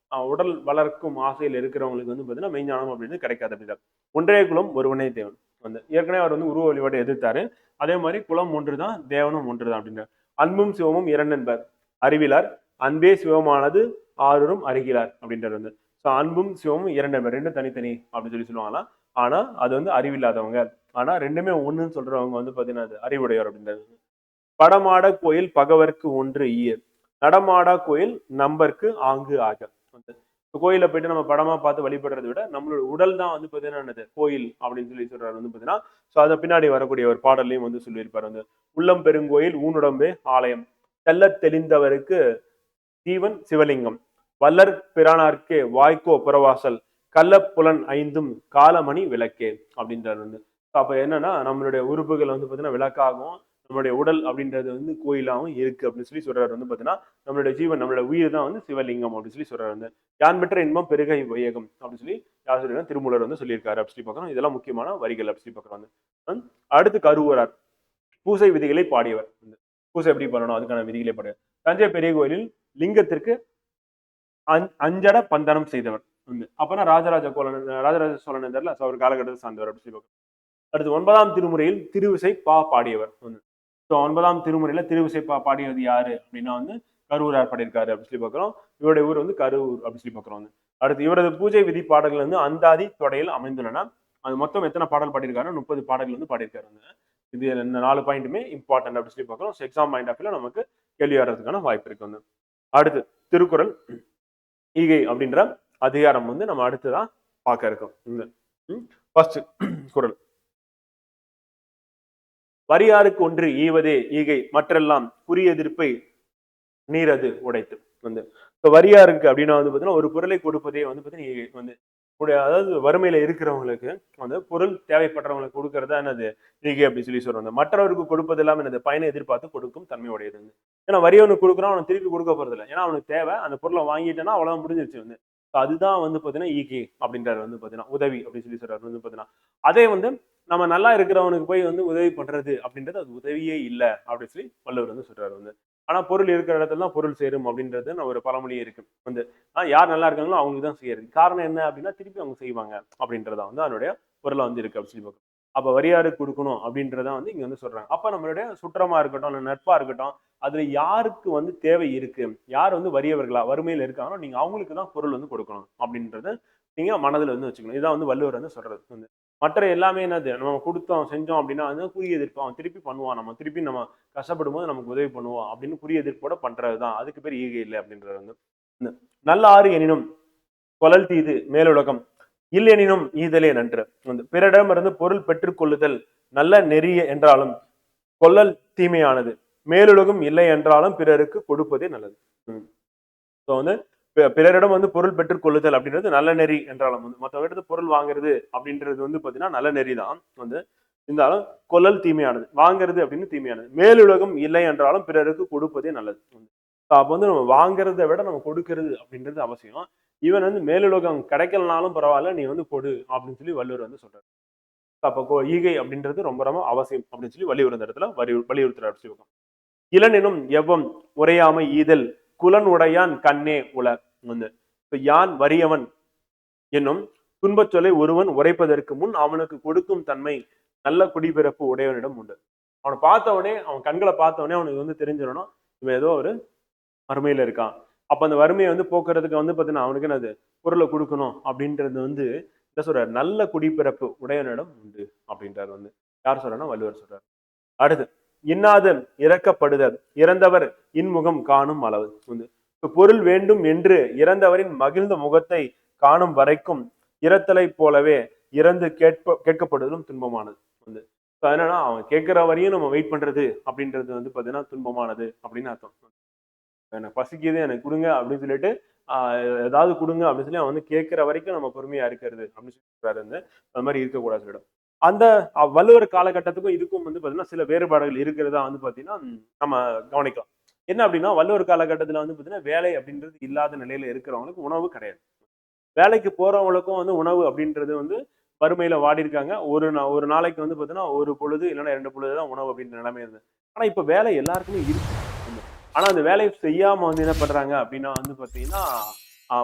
உடல் வளர்க்கும் ஆசையில் இருக்கிறவங்களுக்கு வந்து பாத்தீங்கன்னா மெய்ஞானம் அப்படின்னு கிடைக்காது அப்படின்னா. ஒன்றே குலம் ஒருவனே தேவன் வந்து ஏற்கனவே அவர் வந்து உருவ வழிபாட்டை எதிர்த்தாரு. அதே மாதிரி குலம் ஒன்றுதான் தேவனும் ஒன்றுதான் அப்படின்ற அன்பும் சிவமும் இரண்டென்பர் அறிவிலார் அன்பே சிவமானது ஆறும் அறிகிறார் அப்படின்றது வந்து. அன்பும் சிவமும் இரண்டென்பர் ரெண்டும் தனித்தனி அப்படின்னு சொல்லி சொல்லுவாங்களாம். ஆனா அது வந்து அறிவில்லாதவங்க. ஆனா ரெண்டுமே ஒண்ணுன்னு சொல்றவங்க வந்து பாத்தீங்கன்னா அது அறிவுடையவர் அப்படின்றது. படமாட கோயில் பகவர்க்கு ஒன்று ஈயர் நடமாடா கோயில் நம்பருக்கு ஆங்கு ஆக. கோயில போயிட்டு நம்ம படமா பார்த்து வழிபடுறதை விட நம்மளோட உடல் தான் வந்து பாத்தீங்கன்னா கோயில் அப்படின்னு சொல்லி சொல்றாரு வந்து பாத்தீங்கன்னா. சோ அதை பின்னாடி வரக்கூடிய ஒரு பாடலையும் வந்து சொல்லியிருப்பாரு வந்து உள்ளம் பெருங்கோயில் ஊனுடம்பே ஆலயம் தெல்ல தெளிந்தவருக்கு ஜீவன் சிவலிங்கம் வல்லர் பிரானார்க்கே வாய்க்கோ புறவாசல் கள்ளப்புலன் ஐந்தும் காலமணி விளக்கே அப்படின்றது வந்து. அப்ப என்னன்னா நம்மளுடைய உறுப்புகள் வந்து பாத்தீங்கன்னா விளக்காகும் நம்மளுடைய உடல் அப்படின்றது வந்து கோயிலாகவும் இருக்கு அப்படின்னு சொல்லி சொல்றாரு வந்து பாத்தீங்கன்னா நம்மளுடைய ஜீவன் நம்மளோட உயிர் தான் வந்து சிவலிங்கம் அப்படின்னு சொல்லி சொல்றாரு வந்து. யான் பெற்ற இன்பம் பெருகை வையகம் அப்படின்னு சொல்லி யார் சொல்லிருக்காங்க திருமூலர் வந்து சொல்லியிருக்காரு அப்படின்னு சொல்லி பார்க்கணும். இதெல்லாம் முக்கியமான வரிகள் அப்படின்னு சொல்லி பார்க்கறோம் வந்து. அடுத்து கருவூரார் பூசை விதிகளை பாடியவர். பூசை எப்படி பண்ணணும் அதுக்கான விதிகளை பாடியவர். தஞ்சை பெரிய கோயிலில் லிங்கத்திற்கு அஞ்சட பந்தனம் செய்தவர். அப்பனா ராஜராஜ சோழன் தெரியல, அவர் காலகட்டத்தை சார்ந்தவர் அப்படி சொல்லி. அடுத்து 9ஆம் திருமுறையில் திருவிசை பாடியவர். ஒன்பதாம் திருமுறையில திருவிசை பாடியது யாரு அப்படின்னா கரூரார் பாடியிருக்காரு அப்படின்னு சொல்லி பார்க்கிறோம். இவருடைய ஊர் கரூர் அப்படின்னு சொல்லி பார்க்கிறோம். அடுத்து இவரது பூஜை விதி பாடல்கள் அந்தாதி தொடையில் அமைந்துள்ளன. அது மொத்தம் எத்தனை பாடல் பாடியிருக்காரு? 30 பாடல்கள் பாடியிருக்காரு. இது 4 பாயிண்ட்டுமே இம்பார்ட்டன்ட் அப்படின்னு சொல்லி பார்க்கிறோம். எக்ஸாம் பாயிண்ட் ஆஃப் வியூல நமக்கு கேள்வி வர்றதுக்கான வாய்ப்பு இருக்கு. அடுத்து திருக்குறள் ஈகை அப்படின்ற அதிகாரம் நம்ம அடுத்துதான் பார்க்க இருக்கோம். ஃபர்ஸ்ட் குறள். வரியாருக்கு ஒன்று ஈவதே ஈகை மற்றெல்லாம் குறி எதிர்ப்பை நீரது உடைத்து. வரியாருக்கு அப்படின்னா பாத்தீங்கன்னா ஒரு பொருளை கொடுப்பதே பாத்தீங்கன்னா ஈகை. அதாவது வறுமையில இருக்கிறவங்களுக்கு பொருள் தேவைப்படுறவங்களுக்கு கொடுக்கறதா என்னது ஈகை அப்படின்னு சொல்லி சொல்றாங்க. மற்றவருக்கு கொடுப்பது எல்லாம் என்னது பயனை எதிர்பார்த்து கொடுக்கும் தன்மை உடையது. ஏன்னா வரியவனுக்கு கொடுக்குறான், அவனுக்கு திருப்பி கொடுக்க போறது இல்லை. ஏன்னா அவனுக்கு தேவை, அந்த பொருளை வாங்கிட்டேன்னா அவ்வளவு முடிஞ்சிருச்சு. அதுதான் பாத்தீங்கன்னா ஈகை அப்படின்றாரு பாத்தீங்கன்னா உதவி அப்படின்னு சொல்லி சொல்றாரு பாத்தீங்கன்னா. அதே நம்ம நல்லா இருக்கிறவனுக்கு போய் உதவி பண்றது அப்படின்றது அது உதவியே இல்லை அப்படின்னு சொல்லி வள்ளுவர் சொல்றாரு. ஆனா பொருள் இருக்கிற இடத்துல தான் பொருள் சேரும் அப்படின்றது ஒரு பழமொழியே இருக்கு. யார் நல்லா இருக்காங்களோ அவங்களுக்கு தான் செய்யறது. காரணம் என்ன அப்படின்னா திருப்பி அவங்க செய்வாங்க அப்படின்றதா அதனுடைய பொருளை இருக்கு அப்படின்னு சொல்லி பார்க்கணும். அப்ப வரியாருக்கு கொடுக்கணும் அப்படின்றத இங்க சொல்றாங்க. அப்ப நம்மளுடைய சுற்றமா இருக்கட்டும், இல்ல நட்பா இருக்கட்டும், அதுல யாருக்கு தேவை இருக்கு, யார் வறியவர்களா வறுமையில இருக்காங்களோ நீங்க அவங்களுக்கு தான் பொருள் கொடுக்கணும் அப்படின்றத நீங்க மனதில் வச்சுக்கணும். இதான் வள்ளுவர் சொல்றது. மற்ற எல்லாமே என்னது நம்ம கொடுத்தோம் செஞ்சோம் அப்படின்னா குறி எதிர்ப்பு, அவன் திருப்பி பண்ணுவான், நம்ம திருப்பி நம்ம கஷ்டப்படும் போது நமக்கு உதவி பண்ணுவோம் அப்படின்னு குறி எதிர்ப்போட பண்றதுதான். அதுக்கு பேர் ஈகை இல்லை அப்படின்றது. நல்ல ஆறு எனினும் கொலல் தீது மேலுலகம் இல்லெனினும் ஈதலே நன்று. பிறரிடமிருந்து பொருள் பெற்றுக் கொள்ளுதல் நல்ல நெறிய என்றாலும் கொல்லல் தீமையானது. மேலுலகம் இல்லை என்றாலும் பிறருக்கு கொடுப்பதே நல்லது. பிறரிடம் பொருள் பெற்றுக் கொள்ளுதல் அப்படின்றது நல்ல நெறி என்றாலும் மற்றவரிடத்து பொருள் வாங்குறது அப்படின்றது பாத்தீங்கன்னா நல்ல நெறி தான். இருந்தாலும் கொல்லல் தீமையானது, வாங்குறது அப்படின்னு தீமையானது. மேலுலகம் இல்லை என்றாலும் பிறருக்கு கொடுப்பதே நல்லது. அப்ப நம்ம வாங்குறதை விட நம்ம கொடுக்கறது அப்படின்றது அவசியம். இவன் மேலுலகம் கிடைக்கலனாலும் பரவாயில்ல, நீ கொடு அப்படின்னு சொல்லி வள்ளுவர் சொல்றாரு. அப்போ ஈகை அப்படின்றது ரொம்ப ரொம்ப அவசியம் அப்படின்னு சொல்லி வள்ளுவர் இந்த இடத்துல வலியுறுத்துறாரு. இளனெனும் எவ்வம் உரையாமை ஈதல் குலன் உடையான் கண்ணே உல. யான் வறியவன் என்னும் துன்பச் சொல்லை ஒருவன் உரைப்பதற்கு முன் அவனுக்கு கொடுக்கும் தன்மை நல்ல குடிபிறப்பு உடையவனிடம் உண்டு. அவனை பார்த்தவனே, அவன் கண்களை பார்த்தவனே அவனுக்கு தெரிஞ்சிடணும் இவன் ஏதோ ஒரு வறுமையில இருக்கான். அப்ப அந்த வறுமையை போக்குறதுக்கு பாத்தீங்கன்னா அவனுக்கு என்னது பொருளை கொடுக்கணும் அப்படின்றது என்ன சொல்றாரு, நல்ல குடிப்பிறப்பு உடையவனிடம் உண்டு அப்படின்றாரு. யார் சொல்றா? வள்ளுவர் சொல்றாரு. அடுத்து இன்னாத இறக்கப்படுதல் இறந்தவர் இன்முகம் காணும் அளவு. பொருள் வேண்டும் என்று இறந்தவரின் மகிழ்ந்த முகத்தை காணும் வரைக்கும் இறத்தலை போலவே இறந்து கேட்கப்படுதலும் துன்பமானது. அதனால அவன் கேட்கிற வரையும் நம்ம வெயிட் பண்றது அப்படின்றது பாத்தீங்கன்னா துன்பமானது அப்படின்னு அர்த்தம். எனக்கு பசிக்குது, எனக்கு கொடுங்க அப்படின்னு சொல்லிட்டு ஏதாவது கொடுங்க அப்படின்னு சொல்லி அவன் கேட்கிற வரைக்கும் நம்ம பொறுமையா இருக்கிறது அப்படின்னு சொல்லிட்டு அது மாதிரி இருக்கக்கூடாது சொல்லிடும். அந்த வள்ளுவர் காலகட்டத்துக்கும் இதுக்கும் பாத்தீங்கன்னா சில வேறுபாடுகள் இருக்கிறதா பாத்தீங்கன்னா நம்ம கவனிக்கலாம். என்ன அப்படின்னா வள்ளுவர் காலகட்டத்துல பாத்தீங்கன்னா வேலை அப்படின்றது இல்லாத நிலையில இருக்கிறவங்களுக்கு உணவு கிடையாது. வேலைக்கு போறவங்களுக்கும் உணவு அப்படின்றது வறுமையில வாடி இருக்காங்க. ஒரு நாளைக்கு பாத்தீங்கன்னா ஒரு பொழுது இல்லைன்னா 2 பொழுதுதான் உணவு அப்படின்ற நிலைமை இருந்தது. ஆனா இப்ப வேலை எல்லாருக்குமே இருக்கு. ஆனா அந்த வேலையை செய்யாம என்ன பண்றாங்க அப்படின்னா பாத்தீங்கன்னா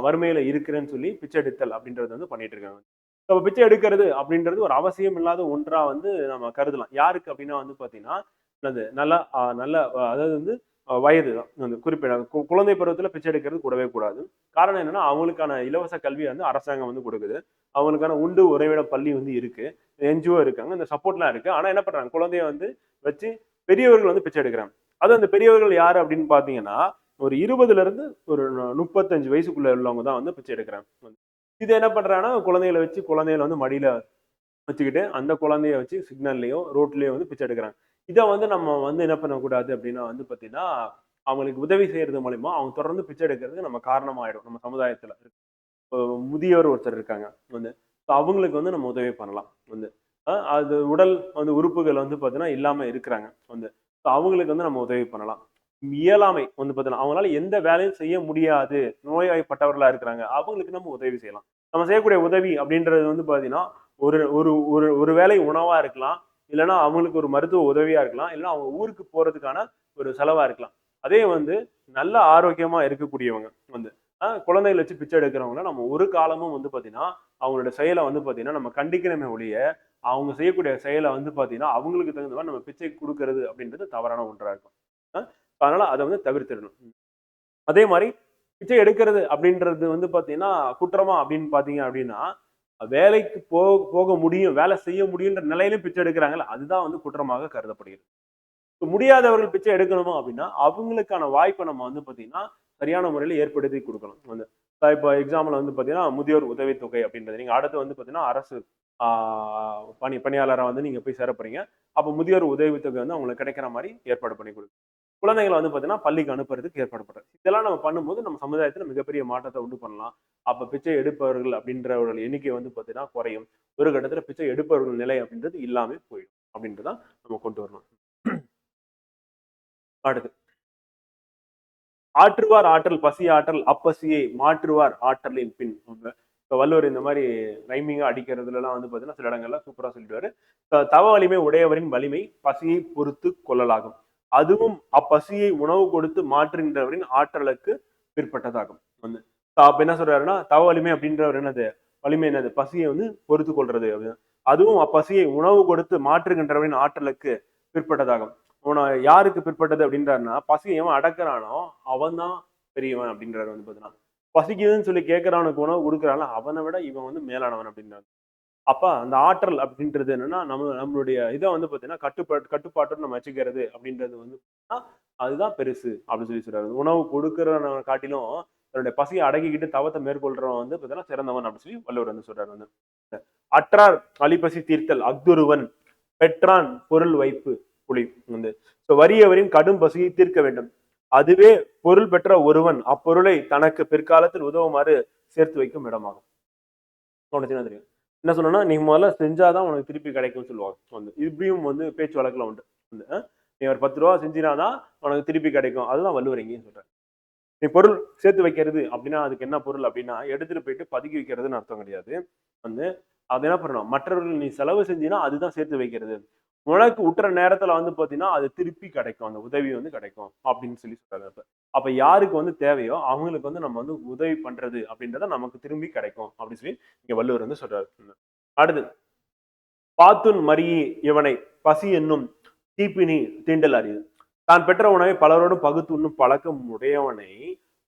வறுமையில இருக்கிறேன்னு சொல்லி பிச்சை எடுத்தல் அப்படின்றது பண்ணிட்டு இருக்காங்க. நம்ம பிச்சை எடுக்கிறது அப்படின்றது ஒரு அவசியம் இல்லாத ஒன்றா நம்ம கருதலாம். யாருக்கு அப்படின்னா பாத்தீங்கன்னா நல்ல நல்ல அதாவது வயது குறிப்பிட குழந்தை பருவத்துல பிச்சை எடுக்கிறது கூடவே கூடாது. காரணம் என்னன்னா அவங்களுக்கான இலவச கல்வி அரசாங்கம் கொடுக்குது. அவங்களுக்கான உண்டு உறைவிட பள்ளி இருக்கு, என்ஜிஓ இருக்காங்க, இந்த சப்போர்ட்லாம் இருக்கு. ஆனா என்ன பண்றாங்க, குழந்தைய வச்சு பெரியவர்கள் பிச்சை எடுக்கிறாங்க. அது அந்த பெரியவர்கள் யாரு அப்படின்னு பாத்தீங்கன்னா ஒரு 20ல இருந்து ஒரு 35 வயசுக்குள்ள உள்ளவங்க தான் பிச்சை எடுக்கிறாங்க. இது என்ன பண்றாங்கன்னா குழந்தைகளை வச்சு குழந்தைகளை மடியில வச்சுக்கிட்டு அந்த குழந்தைய வச்சு சிக்னல்லையோ ரோட்லயோ பிச்சை எடுக்கிறாங்க. இதை நம்ம என்ன பண்ணக்கூடாது அப்படின்னா பாத்தீங்கன்னா அவங்களுக்கு உதவி செய்யறது மூலமா அவங்க தொடர்ந்து பிச்சை எடுக்கிறதுக்கு நம்ம காரணமாயிடும். நம்ம சமுதாயத்துல முதியோர் ஒருத்தர் இருக்காங்க அவங்களுக்கு நம்ம உதவி பண்ணலாம். அது உடல் உறுப்புகள் பாத்தீங்கன்னா இல்லாம இருக்கிறாங்க. அவங்களுக்கு நம்ம உதவி பண்ணலாம். இயலாமை பாத்தீங்கன்னா அவங்களால எந்த வேலையும் செய்ய முடியாது, நோய்வாய்ப்பட்டவர்களா இருக்கிறாங்க, அவங்களுக்கு நம்ம உதவி செய்யலாம். நம்ம செய்யக்கூடிய உதவி அப்படின்றது பாத்தீங்கன்னா ஒரு ஒரு ஒரு வேளை உணவா இருக்கலாம், இல்லைன்னா அவங்களுக்கு ஒரு மருத்துவ உதவியா இருக்கலாம், இல்லைன்னா அவங்க ஊருக்கு போறதுக்கான ஒரு செலவா இருக்கலாம். அதே வந்து நல்ல ஆரோக்கியமா இருக்கக்கூடியவங்க வந்து குழந்தைகளை வச்சு பிச்சை எடுக்கிறவங்கள நம்ம ஒரு காலமும் வந்து பாத்தீங்கன்னா அவங்களோட செயலை வந்து பாத்தீங்கன்னா நம்ம கண்டிக்கணுமே ஒழிய அவங்க செய்யக்கூடிய செயலை வந்து பாத்தீங்கன்னா அவங்களுக்கு தகுந்த மாதிரி நம்ம பிச்சை கொடுக்கறது அப்படின்றது தவறான ஒன்றா இருக்கும். அதனால அதை வந்து தவிர்த்திடணும். அதே மாதிரி பிச்சை எடுக்கிறது அப்படின்றது வந்து பாத்தீங்கன்னா குற்றமா அப்படின்னு பாத்தீங்க அப்படின்னா வேலைக்கு போக முடியும், வேலை செய்ய முடியுன்ற நிலையிலும் பிச்சை எடுக்கிறாங்கல்ல, அதுதான் வந்து குற்றமாக கருதப்படுகிறது. முடியாதவர்கள் பிச்சை எடுக்கணுமா அப்படின்னா அவங்களுக்கான வாய்ப்பை நம்ம வந்து பாத்தீங்கன்னா சரியான முறையில் ஏற்படுத்தி கொடுக்கணும் வந்து இப்போ எக்ஸாம்பிள் வந்து பாத்தீங்கன்னா முதியோர் உதவித்தொகை அப்படின்றது நீங்க அடுத்து வந்து பாத்தீங்கன்னா அரசு பணியாளராக வந்து நீங்க போய் சேர போறீங்க. அப்போ முதியோர் உதவித்தொகை வந்து அவங்களுக்கு கிடைக்கிற மாதிரி ஏற்பாடு பண்ணி கொடுக்கும். குழந்தைகளை வந்து பாத்தீங்கன்னா பள்ளிக்கு அனுப்புறதுக்கு ஏற்பாடு பண்றது. இதெல்லாம் நம்ம பண்ணும்போது நம்ம சமுதாயத்துல மிகப்பெரிய மாற்றத்தை உண்டு பண்ணலாம். அப்ப பிச்சை எடுப்பவர்கள் அப்படின்றவர்கள் எண்ணிக்கை வந்து பாத்தீங்கன்னா குறையும். ஒரு கட்டத்துல பிச்சை எடுப்பவர்கள் நிலை அப்படின்றது இல்லாம போயிடும் அப்படின்றதான் நம்ம கொண்டு வரணும். அடுத்து ஆற்றுவார் ஆற்றல் பசி ஆற்றல் அப்பசியை மாற்றுவார் ஆற்றலின் பின். இப்போ வள்ளுவர் இந்த மாதிரி ரைமிங்கா அடிக்கிறதுல எல்லாம் வந்து பாத்தீங்கன்னா சில இடங்கள்ல சூப்பரா சொல்லிடுவாரு. தவ வலிமை உடையவரின் வலிமை பசியை பொறுத்து கொள்ளலாகும். அதுவும் அப்பசியை உணவு கொடுத்து மாற்றுகின்றவரின் ஆற்றலுக்கு பிற்பட்டதாகும். வந்து அப்ப என்ன சொல்றாருன்னா தவ வலிமை அப்படின்றவர் என்னது வலிமை என்னது பசியை வந்து பொறுத்து கொள்றது அப்படின்னு. அதுவும் அப்பசியை உணவு கொடுத்து மாற்றுகின்றவரின் ஆற்றலுக்கு பிற்பட்டதாகும். யாருக்கு பிற்பட்டது அப்படின்றாருன்னா பசி எவன் அடக்குறானோ அவன் தான் பெரியவன் அப்படின்றாரு வந்து பாத்தீங்கன்னா பசிக்குதுன்னு சொல்லி கேட்கறவனுக்கு உணவு கொடுக்குறான்ல அவனை விட இவன் வந்து மேலானவன் அப்படின்றாரு. அப்ப அந்த ஆற்றல் அப்படின்றது என்னன்னா நம்மளுடைய இதை வந்து பாத்தீங்கன்னா கட்டுப்பாட்டோடு நம்ம வச்சுக்கிறது அப்படின்றது வந்து அதுதான் பெருசு அப்படின்னு சொல்லி சொல்றாரு. உணவு கொடுக்கறவனை காட்டிலும் தன்னுடைய பசியை அடக்கிக்கிட்டு தவத்தை மேற்கொள்றவன் வந்து பாத்தீங்கன்னா சிறந்தவன் அப்படின்னு சொல்லி வள்ளுவர் வந்து சொல்றாரு வந்து. அற்றார் அலிபசி தீர்த்தல் அக்துருவன் பெற்றான் பொருள் வைப்பு புலி வந்து வறியவரின் கடும் பசியை தீர்க்க வேண்டும். அதுவே பொருள் பெற்ற ஒருவன் அப்பொருளை தனக்கு பிற்காலத்தில் உதவுமாறு சேர்த்து வைக்கும் இடமாகும். தெரியும் என்ன சொல்லணும்னா நீ முதல்ல செஞ்சாதான் உனக்கு திருப்பி கிடைக்கும்னு சொல்லுவாங்க வந்து. இப்படியும் வந்து பேச்சு வழக்குல உண்டு வந்து. நீ ஒரு 10 ரூபா செஞ்சினாதான் உனக்கு திருப்பி கிடைக்கும். அதுதான் வள்ளுவர் எங்கேயும் சொல்றேன். நீ பொருள் சேர்த்து வைக்கிறது அப்படின்னா அதுக்கு என்ன பொருள் அப்படின்னா எடுத்துட்டு போயிட்டு பதுக்கி வைக்கிறதுன்னு அர்த்தம் கிடையாது வந்து. அது என்ன பண்ணணும் மற்றவர்கள் நீ செலவு செஞ்சினா அதுதான் சேர்த்து வைக்கிறது. உனக்கு உற்ற நேரத்துல வந்து பாத்தீங்கன்னா அது திருப்பி கிடைக்கும், அந்த உதவி வந்து கிடைக்கும் அப்படின்னு சொல்லி சொல்றாரு. அப்ப யாருக்கு வந்து தேவையோ அவங்களுக்கு வந்து நம்ம வந்து உதவி பண்றது அப்படின்றத நமக்கு திரும்பி கிடைக்கும் அப்படின்னு சொல்லி இங்க வள்ளுவர் வந்து சொல்றாரு. அடுத்து பாத்துன் மறியி இவனை பசி என்னும் தீப்பினி தீண்டல் அறியுது. தான் பெற்ற உணவை பலரோடும் பகுத்து உண்ணும் பழக்கம் உடையவனை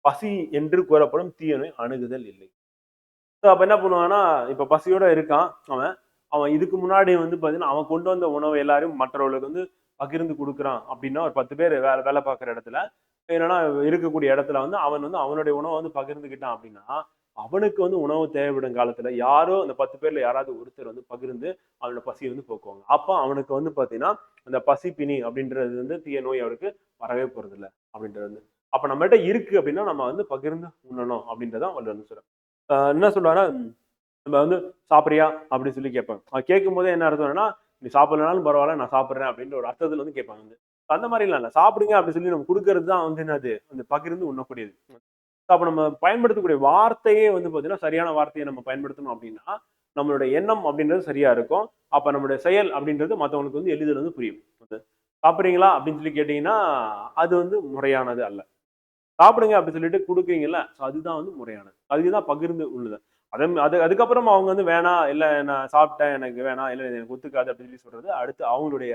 பசி என்று கூறப்படும் தீயனை அணுகுதல் இல்லை. அப்ப என்ன பண்ணுவான்னா இப்ப பசியோட இருக்கான் அவன் அவன் இதுக்கு முன்னாடி வந்து பாத்தீங்கன்னா அவன் கொண்டு வந்த உணவை எல்லாரும் மற்றவர்களுக்கு வந்து பகிர்ந்து கொடுக்குறான் அப்படின்னா ஒரு 10 பேர் வேலை பார்க்குற இடத்துல என்னன்னா இருக்கக்கூடிய இடத்துல வந்து அவன் வந்து அவனுடைய உணவை வந்து பகிர்ந்துக்கிட்டான் அப்படின்னா அவனுக்கு வந்து உணவு தேவைப்படும் காலத்துல யாரோ அந்த 10 பேர்ல யாராவது ஒருத்தர் வந்து பகிர்ந்து அவனோட பசியை வந்து போக்குவாங்க. அப்ப அவனுக்கு வந்து பாத்தீங்கன்னா அந்த பசி பிணி அப்படின்றது வந்து தீய நோய் அவருக்கு வரவே போறது இல்லை அப்படின்றது வந்து. அப்ப நம்மகிட்ட இருக்கு அப்படின்னா நம்ம வந்து பகிர்ந்து உண்ணணும் அப்படின்றதான் அவர் வந்து சொல்றேன். என்ன சொல்றாருன்னா நம்ம வந்து சாப்பிட்றியா அப்படின்னு சொல்லி கேட்பாங்க. அது கேட்கும் போதே என்ன அர்த்தம்னா நீ சாப்பிடலனாலும் பரவாயில்ல நான் சாப்பிட்றேன் அப்படின்ற ஒரு அர்த்தத்துல வந்து கேட்பாங்க வந்து. அந்த மாதிரி இல்லை சாப்பிடுங்க அப்படின்னு சொல்லி நம்ம கொடுக்கறது தான் வந்து என்னது அந்த பகிர்ந்து உண்ணக்கூடியது. அப்ப நம்ம பயன்படுத்தக்கூடிய வார்த்தையே வந்து பாத்தீங்கன்னா சரியான வார்த்தையை நம்ம பயன்படுத்தணும் அப்படின்னா நம்மளுடைய எண்ணம் அப்படின்றது சரியா இருக்கும். அப்ப நம்மளுடைய செயல் அப்படின்றது மற்றவங்களுக்கு வந்து எளிதில் வந்து புரியும். சாப்பிட்றீங்களா அப்படின்னு சொல்லி கேட்டீங்கன்னா அது வந்து முறையானது அல்ல. சாப்பிடுங்க அப்படின்னு சொல்லிட்டு கொடுக்குறீங்கல்ல அதுதான் வந்து முறையானது. அதுதான் பகிர்ந்து உள்ளது. அதுக்கப்புறம் அவங்க வந்து வேணாம் இல்ல நான் சாப்பிட்டேன் எனக்கு வேணாம் இல்ல எனக்கு ஒத்துக்காது அப்படின்னு சொல்லி சொல்றது அடுத்து அவங்களுடைய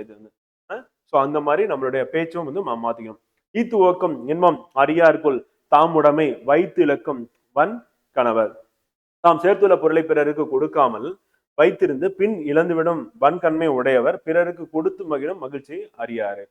இது வந்து. ஸோ அந்த மாதிரி நம்மளுடைய பேச்சும் வந்து மாத்திக்கணும். ஈத்து ஓக்கம் இன்பம் அறியார்க்குள் தாமுடைமை வைத்து இழக்கும் வன் கணவர். தாம் சேர்த்துள்ள பொருளை பிறருக்கு கொடுக்காமல் வைத்திருந்து பின் இழந்துவிடும் வன்கண்மை உடையவர் பிறருக்கு கொடுத்து மகிழும் மகிழ்ச்சியை அறியாரு.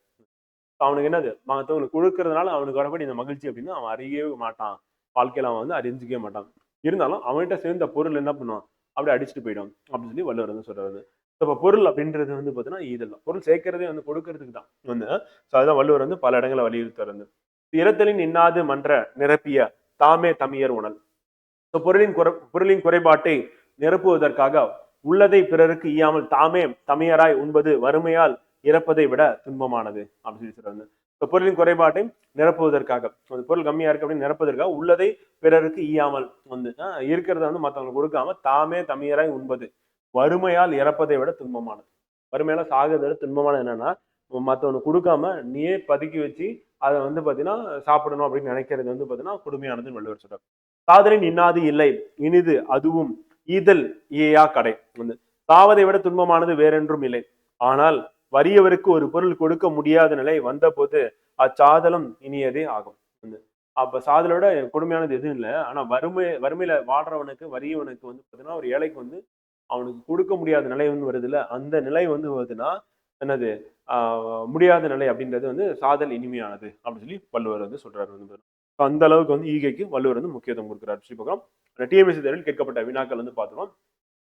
அவனுக்கு என்னது மற்றவங்களுக்கு கொடுக்கறதுனால அவனுக்கு வரப்படி இந்த மகிழ்ச்சி அப்படின்னு அவன் அறியவே மாட்டான். வாழ்க்கையில அவன் வந்து அறிஞ்சிக்கவே மாட்டான். இருந்தாலும் அவன்கிட்ட சேர்ந்த பொருள் என்ன பண்ணுவான் அப்படியே அடிச்சுட்டு போயிடும் அப்படின்னு சொல்லி வள்ளுவர் வந்து சொல்றாரு. இப்ப பொருள் அப்படின்றது வந்து பாத்தீங்கன்னா இதெல்லாம் பொருள் சேர்க்கறதே வந்து கொடுக்கறதுக்கு தான் வந்து. அதுதான் வள்ளுவர் வந்து பல இடங்களை வலியுறுத்துறது. இரத்தலின் இன்னாது மன்ற நிரப்பிய தாமே தமியர் உணல். பொருளின் குறைபாட்டை நிரப்புவதற்காக உள்ளதை பிறருக்கு ஈயாமல் தாமே தமியராய் உண்பது வறுமையால் இறப்பதை விட துன்பமானது அப்படின்னு சொல்லி சொல்றாங்க. பொருளின் குறைபாட்டை நிரப்புவதற்காக பொருள் கம்மியா இருக்கு அப்படின்னு நிரப்புவதற்காக உள்ளதை பிறருக்கு ஈயாமல் வந்து இருக்கிறத வந்து மற்றவங்களுக்கு கொடுக்காம தாமே தமியராய் உண்பது வறுமையால் இறப்பதை விட துன்பமானது. வறுமையால சாகுறத துன்பமான என்னன்னா மத்தவனுக்கு கொடுக்காம நீயே பதுக்கி வச்சு அதை வந்து பாத்தீங்கன்னா சாப்பிடணும் அப்படின்னு நினைக்கிறது வந்து பாத்தீங்கன்னா கொடுமையானதுன்னு வள்ளுவர் சொல்றார். சாதலின் இன்னாது இல்லை இனிது அதுவும் ஈதல் ஈயா கடை வந்து சாவதை விட துன்பமானது வேறென்றும் இல்லை. ஆனால் வறியவருக்கு ஒரு பொருள் கொடுக்க முடியாத நிலை வந்தபோது அச்சாதலும் இனியதே ஆகும் வந்து. அப்ப சாதலோட கொடுமையானது எதுவும் இல்லை. ஆனா வறுமையில வாழ்றவனுக்கு வறியவனுக்கு வந்து பாத்தீங்கன்னா ஒரு ஏழைக்கு வந்து அவனுக்கு கொடுக்க முடியாத நிலை வந்து வருது இல்ல, அந்த நிலை வந்து வருதுன்னா என்னது முடியாத நிலை அப்படின்றது வந்து சாதல் இனிமையானது அப்படின்னு சொல்லி வள்ளுவர் வந்து சொல்றாரு வந்து. அந்த அளவுக்கு வந்து ஈகைக்கு வள்ளுவர் வந்து முக்கியத்துவம் கொடுக்கிறார் சொல்லி பார்க்கலாம். டிஎம்எஸ்சி தேர்வில் கேட்கப்பட்ட வினாக்கள் வந்து பார்த்துருவோம்.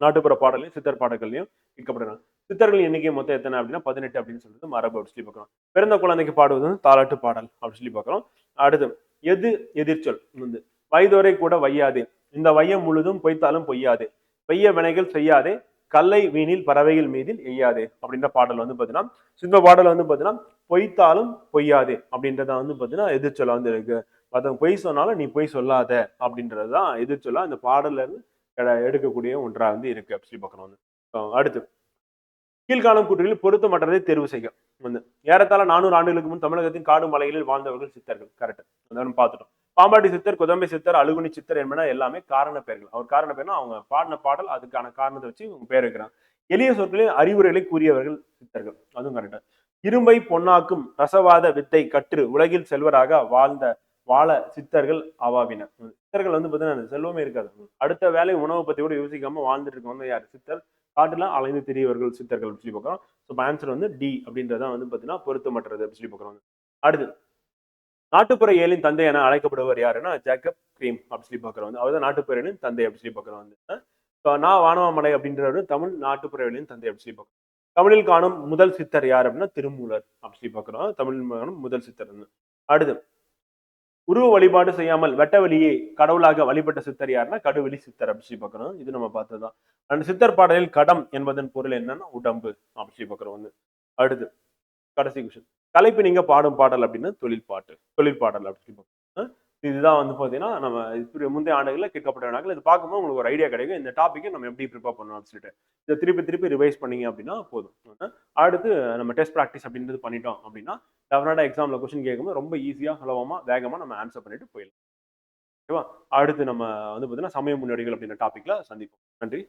நாட்டுப்புற பாடலையும் சித்தர் பாடல்களையும் கேட்கப்படுறாங்க. சித்தர்கள் எண்ணிக்கை மொத்தம் எத்தனை அப்படின்னா 18 அப்படின்னு சொல்லிட்டு மரபு அப்படின்னு சொல்லி பார்க்கலாம். பிறந்த குழந்தைக்கு பாடுவது வந்து தாலாட்டு பாடல் அப்படின்னு சொல்லி பார்க்கலாம். அடுத்து எது எதிர்ச்சொல் வந்து வயதோரை கூட வையாதே இந்த வையம் முழுதும் பொய்த்தாலும் பொய்யாதே பெய்ய வினைகள் செய்யாதே கல்லை வீணில் பறவைகள் மீதில் எய்யாதே அப்படின்ற பாடல் வந்து பாத்தீங்கன்னா சின்ன பாடல் வந்து பாத்தீங்கன்னா பொய்த்தாலும் பொய்யாதே அப்படின்றத வந்து பாத்தீங்கன்னா எதிர்ச்சொல்ல வந்து இருக்கு. மத்தவங்க பொய் சொன்னாலும் நீ பொய் சொல்லாத அப்படின்றதுதான் எதிர்ச்சொல்லா இந்த பாடல்ல இருந்து எடுக்கக்கூடிய ஒன்றா வந்து இருக்கு அப்படி சொல்லி பார்க்கணும் வந்து. அடுத்து கீழ்காணும் கூற்றுகளில் பொருத்தமற்றதை தேர்வு செய்க வந்து ஏறத்தாழ 400 ஆண்டுகளுக்கு முன் தமிழகத்தின் காடு மலைகளில் வாழ்ந்தவர்கள் சித்தர்கள். கரெக்ட், அதான் பார்த்துட்டோம். பாம்பாட்டி சித்தர், குதம்பை சித்தர், அழுகுனி சித்தர் என்பன எல்லாமே காரண பெயர்கள். அவர் காரண பெயர்னா அவங்க பாடின பாடல் அதுக்கான காரணத்தை வச்சு உங்க பேர் வைக்கிறாங்க. எளிய சொற்களில் அறிவுரைகளை கூறியவர்கள் சித்தர்கள், அதுவும் கரெக்ட். இரும்பை பொன்னாக்கும் ரசவாத வித்தை கற்று உலகில் செல்வராக வாழ சித்தர்கள் அவாவினர். சித்தர்கள் வந்து பார்த்தீங்கன்னா செல்வமே இருக்காது. அடுத்த வேலை உணவை பத்தி கூட யோசிக்காம வாழ்ந்துட்டு இருக்கவங்க யார்? சித்தர். காட்டுல அலைந்து திரியவர்கள் சித்தர்கள் சொல்லி பார்க்கிறோம். ஸோ ஆன்சர் வந்து டி அப்படின்றதான் வந்து பார்த்தீங்கன்னா பொருத்தமற்றது சொல்லி பார்க்குறோம். அடுத்து நாட்டுப்புற ஏழின் தந்தை என அழைக்கப்படுவர் யாருன்னா ஜேக்கப் கிரீம் அப்படி சொல்லி பார்க்குறோம். அவர் தான் நாட்டுப்புற ஏழின் தந்தை அப்படி சொல்லி பார்க்குறோம் வந்து. நான் வானவாமலை அப்படின்றவர் தமிழ் நாட்டுப்புற ஏழின் தந்தை அப்படி சொல்லி பார்க்குறோம். தமிழில் காணும் முதல் சித்தர் யார் அப்படின்னா திருமூலர் அப்படி சொல்லி பார்க்குறோம். தமிழில் காணும் முதல் சித்தர். அடுத்து உருவ வழிபாடு செய்யாமல் வெட்ட வெளியே கடவுளாக வழிபட்ட சித்தர் யாருன்னா கடுவெளி சித்தர் அப்படி சொல்லி பார்க்கணும். இது நம்ம பார்த்ததுதான். அந்த சித்தர் பாடலில் கடம் என்பதன் பொருள் என்னன்னா உடம்பு அப்படி சொல்லி பார்க்கிறோம் வந்து. அடுத்து கடைசி கொஸ்டின் கலைப்பு நீங்க பாடும் பாடல் அப்படின்னா தொழிற்பாடல் அப்படி சொல்லி பார்க்கணும். இதுதான் வந்து பாத்தீங்கன்னா நம்ம முந்தைய ஆண்டுகளில் கேட்கப்பட்ட வினாக்கள். இது பார்க்கும்போது உங்களுக்கு ஒரு ஐடியா கிடைக்கும் இந்த டாப்பிக்கை நம்ம எப்படி ப்ரிப்பேர் பண்ணணும் அப்படின்னு சொல்லிட்டு இதை திருப்பி ரிவைஸ் பண்ணீங்க அப்படின்னா போதும். அடுத்து நம்ம டெஸ்ட் ப்ராக்டிஸ் அப்படின்றது பண்ணிட்டோம் அப்படின்னா டெஃபினட்டா எக்ஸாம்ல கொஸ்டின் கேட்கும்போது ரொம்ப ஈஸியா சுலபமா வேகமா நம்ம ஆன்சர் பண்ணிட்டு போயிடலாம். ஓகேவா? அடுத்து நம்ம வந்து பாத்தீங்கன்னா சமய முன்னோடிகள் அப்படின்ற டாபிக்ல சந்திப்போம். நன்றி.